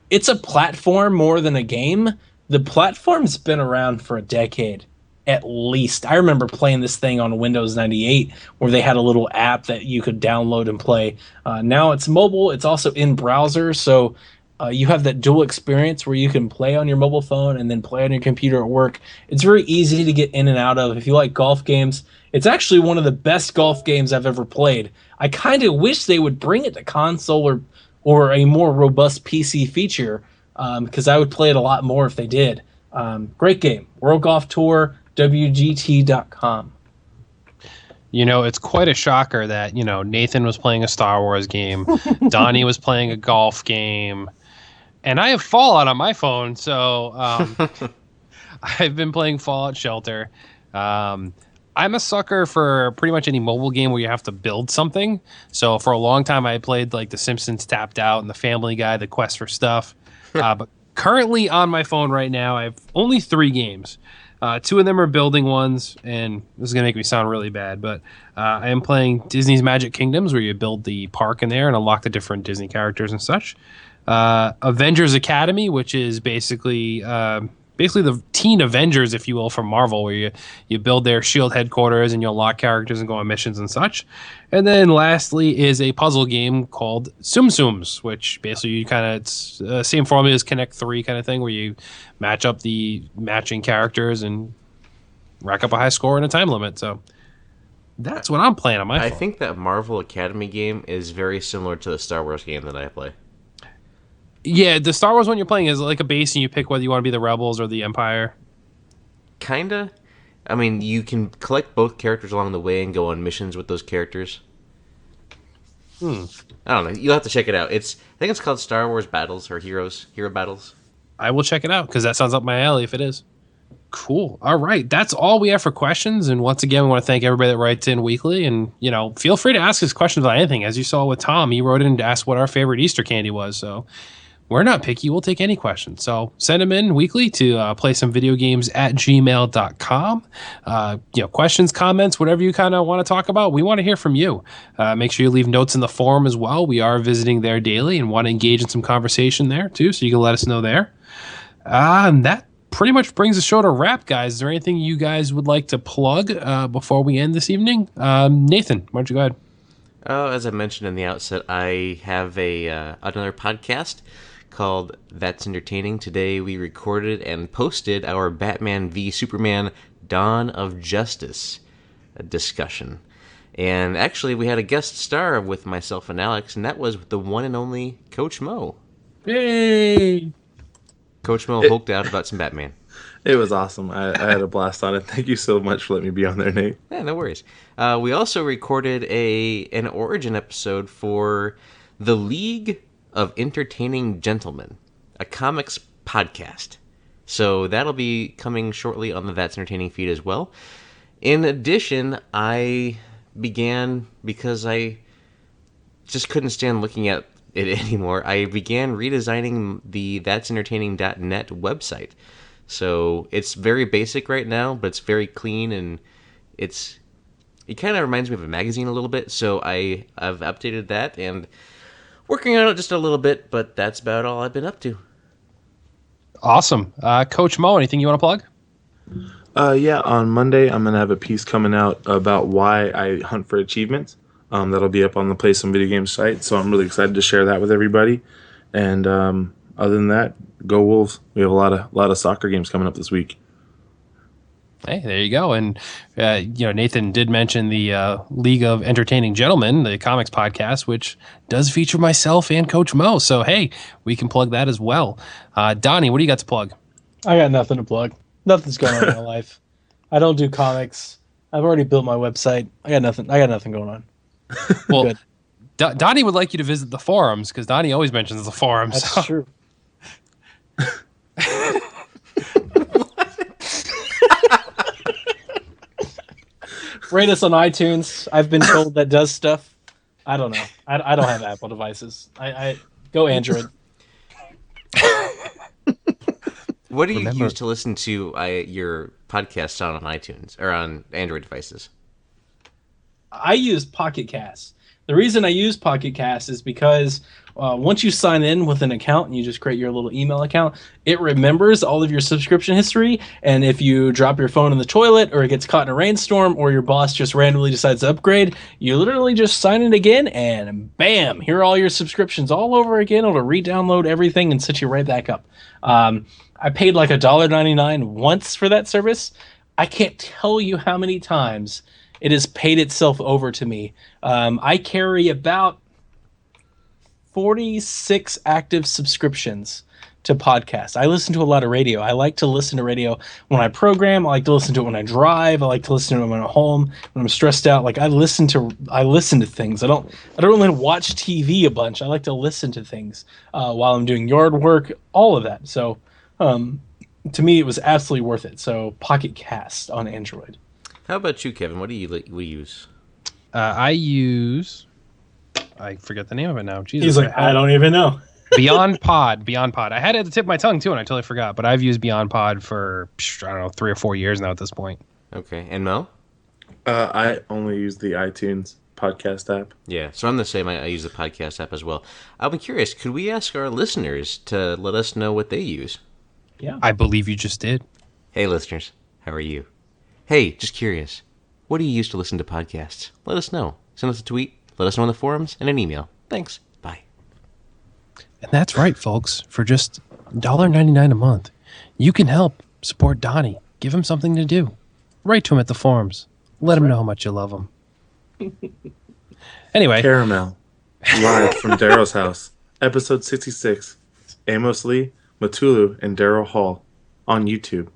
It's a platform more than a game. The platform's been around for a decade, at least. I remember playing this thing on Windows 98 where they had a little app that you could download and play. Now it's mobile. It's also in browser, so You have that dual experience where you can play on your mobile phone and then play on your computer at work. It's very easy to get in and out of. If you like golf games, it's actually one of the best golf games I've ever played. I kind of wish they would bring it to console or a more robust PC feature, because I would play it a lot more if they did. Great game. World Golf Tour, WGT.com. It's quite a shocker that, Nathan was playing a Star Wars game, Donnie was playing a golf game, and I have Fallout on my phone, so I've been playing Fallout Shelter. I'm a sucker for pretty much any mobile game where you have to build something. So for a long time, I played like The Simpsons Tapped Out and The Family Guy, The Quest for Stuff. But currently on my phone right now, I have only 3 games. 2 of them are building ones, and this is going to make me sound really bad, but I am playing Disney's Magic Kingdoms, where you build the park in there and unlock the different Disney characters and such. Avengers Academy, which is basically the teen Avengers, if you will, from Marvel, where you build their SHIELD headquarters and you unlock characters and go on missions and such. And then lastly is a puzzle game called Tsum Tsums, which basically you it's same formula as Connect 3 kind of thing, where you match up the matching characters and rack up a high score in a time limit. So that's what I'm playing on my phone. I think that Marvel Academy game is very similar to the Star Wars game that I play. Yeah, the Star Wars one you're playing is like a base, and you pick whether you want to be the Rebels or the Empire. Kinda. I mean, you can collect both characters along the way and go on missions with those characters. I don't know. You'll have to check it out. I think it's called Star Wars Battles or Hero Battles. I will check it out, because that sounds up my alley if it is. Cool. All right. That's all we have for questions. And once again, we want to thank everybody that writes in weekly. And, feel free to ask us questions about anything. As you saw with Tom, he wrote in to ask what our favorite Easter candy was. So we're not picky. We'll take any questions. So send them in weekly to playsomevideogames@gmail.com. Questions, comments, whatever you kind of want to talk about, we want to hear from you. Make sure you leave notes in the forum as well. We are visiting there daily and want to engage in some conversation there too, so you can let us know there. And that pretty much brings the show to a wrap, guys. Is there anything you guys would like to plug before we end this evening? Nathan, why don't you go ahead? As I mentioned in the outset, I have another podcast called That's Entertaining. Today we recorded and posted our Batman v Superman Dawn of Justice discussion. And actually we had a guest star with myself and Alex, and that was the one and only Coach Mo. Yay! Coach Mo hulked out about some Batman. It was awesome. I had a blast on it. Thank you so much for letting me be on there, Nate. Yeah, no worries. We also recorded an origin episode for The League of Entertaining Gentlemen, a comics podcast. So that'll be coming shortly on the That's Entertaining feed as well. In addition, I began, because I just couldn't stand looking at it anymore, I began redesigning the that'sentertaining.net website. So it's very basic right now, but it's very clean, and it kind of reminds me of a magazine a little bit. So I've updated that and working on it just a little bit, but that's about all I've been up to. Awesome. Coach Mo, anything you want to plug? Yeah, on Monday I'm going to have a piece coming out about why I hunt for achievements. That'll be up on the Play Some Video Games site, so I'm really excited to share that with everybody. And other than that, go Wolves. We have a lot of soccer games coming up this week. Hey, there you go. And, Nathan did mention the League of Entertaining Gentlemen, the comics podcast, which does feature myself and Coach Mo. So, hey, we can plug that as well. Donnie, what do you got to plug? I got nothing to plug. Nothing's going on in my life. I don't do comics. I've already built my website. I got nothing going on. Well, Donnie would like you to visit the forums, because Donnie always mentions the forums. That's true. Rate us on iTunes. I've been told that does stuff. I don't know. I don't have Apple devices. I go Android. What do you use to listen to your podcast on iTunes or on Android devices? I use Pocket Cast. The reason I use Pocket Cast is because once you sign in with an account and you just create your little email account, it remembers all of your subscription history. And if you drop your phone in the toilet, or it gets caught in a rainstorm, or your boss just randomly decides to upgrade, you literally just sign in again and bam, here are all your subscriptions all over again. It'll re-download everything and set you right back up. I paid like $1.99 once for that service. I can't tell you how many times it has paid itself over to me. I carry about 46 active subscriptions to podcasts. I listen to a lot of radio. I like to listen to radio when I program. I like to listen to it when I drive. I like to listen to it when I'm home. When I'm stressed out, like I listen to things. I don't really watch TV a bunch. I like to listen to things while I'm doing yard work, all of that. So to me, it was absolutely worth it. So Pocket Cast on Android. How about you, Kevin? What do you use? I forget the name of it now. Jesus, He's like, I don't even know. Beyond Pod. I had it at the tip of my tongue too, and I totally forgot. But I've used Beyond Pod for, I don't know, 3 or 4 years now at this point. Okay, and Mo? I only use the iTunes podcast app. Yeah, so I'm the same. I use the podcast app as well. I'm curious, could we ask our listeners to let us know what they use? Yeah. I believe you just did. Hey, listeners, how are you? Hey, just curious, what do you use to listen to podcasts? Let us know. Send us a tweet, let us know on the forums, and an email. Thanks. Bye. And that's right, folks. For just $1.99 a month, you can help support Donnie. Give him something to do. Write to him at the forums. Let him know how much you love him. Anyway. Caramel. Live from Daryl's house. Episode 66. Amos Lee, Matulu, and Daryl Hall on YouTube.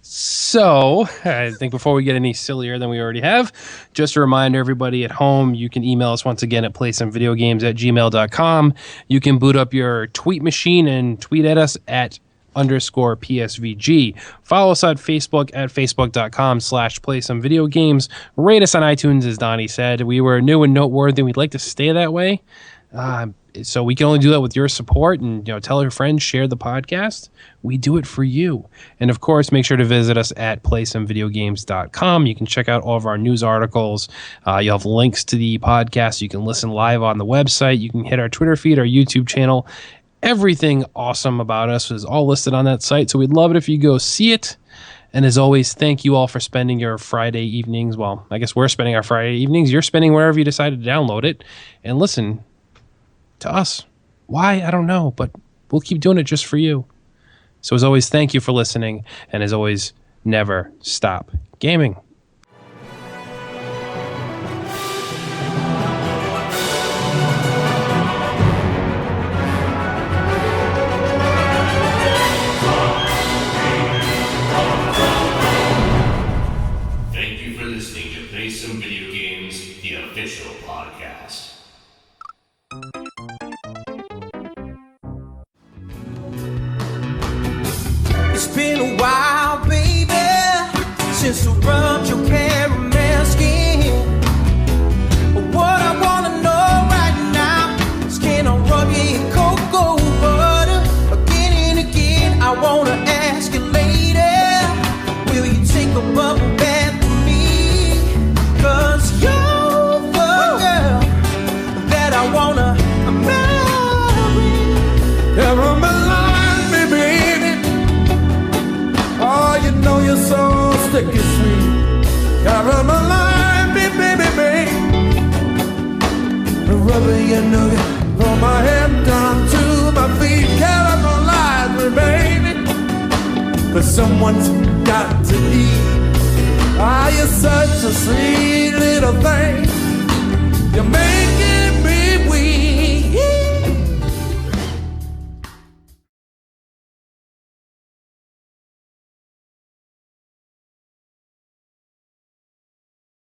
So, I think before we get any sillier than we already have, just a reminder, everybody at home, you can email us once again at playsomevideogames@gmail.com. You can boot up your tweet machine and tweet at us at _PSVG. Follow us on Facebook at facebook.com/playsomevideogames. Rate us on iTunes, as Donnie said. We were new and noteworthy. We'd like to stay that way. So we can only do that with your support, and tell your friends, share the podcast. We do it for you. And of course, make sure to visit us at playsomevideogames.com. You can check out all of our news articles. You'll have links to the podcast. You can listen live on the website. You can hit our Twitter feed, our YouTube channel. Everything awesome about us is all listed on that site. So we'd love it if you go see it. And as always, thank you all for spending your Friday evenings. Well, I guess we're spending our Friday evenings. You're spending wherever you decided to download it and listen to us. Why? I don't know, but we'll keep doing it just for you. So as always, thank you for listening, and as always, never stop gaming. Thank you for listening to Play Some Video Games, the official podcast. It's been a while, baby, since I rubbed your caramel skin. What I wanna know right now is, can I rub you in cocoa butter again and again? I wanna ask you, lady, will you take a bubble bath with me? 'Cause you're the girl that I wanna marry. Caramelize me, baby. Oh, you know you're so sticky sweet. Caramelize me, baby, baby. Rubbing your nougat from my head down to my feet. Caramelize me, baby. 'Cause someone's got to eat. Ah, you're such a sweet little thing.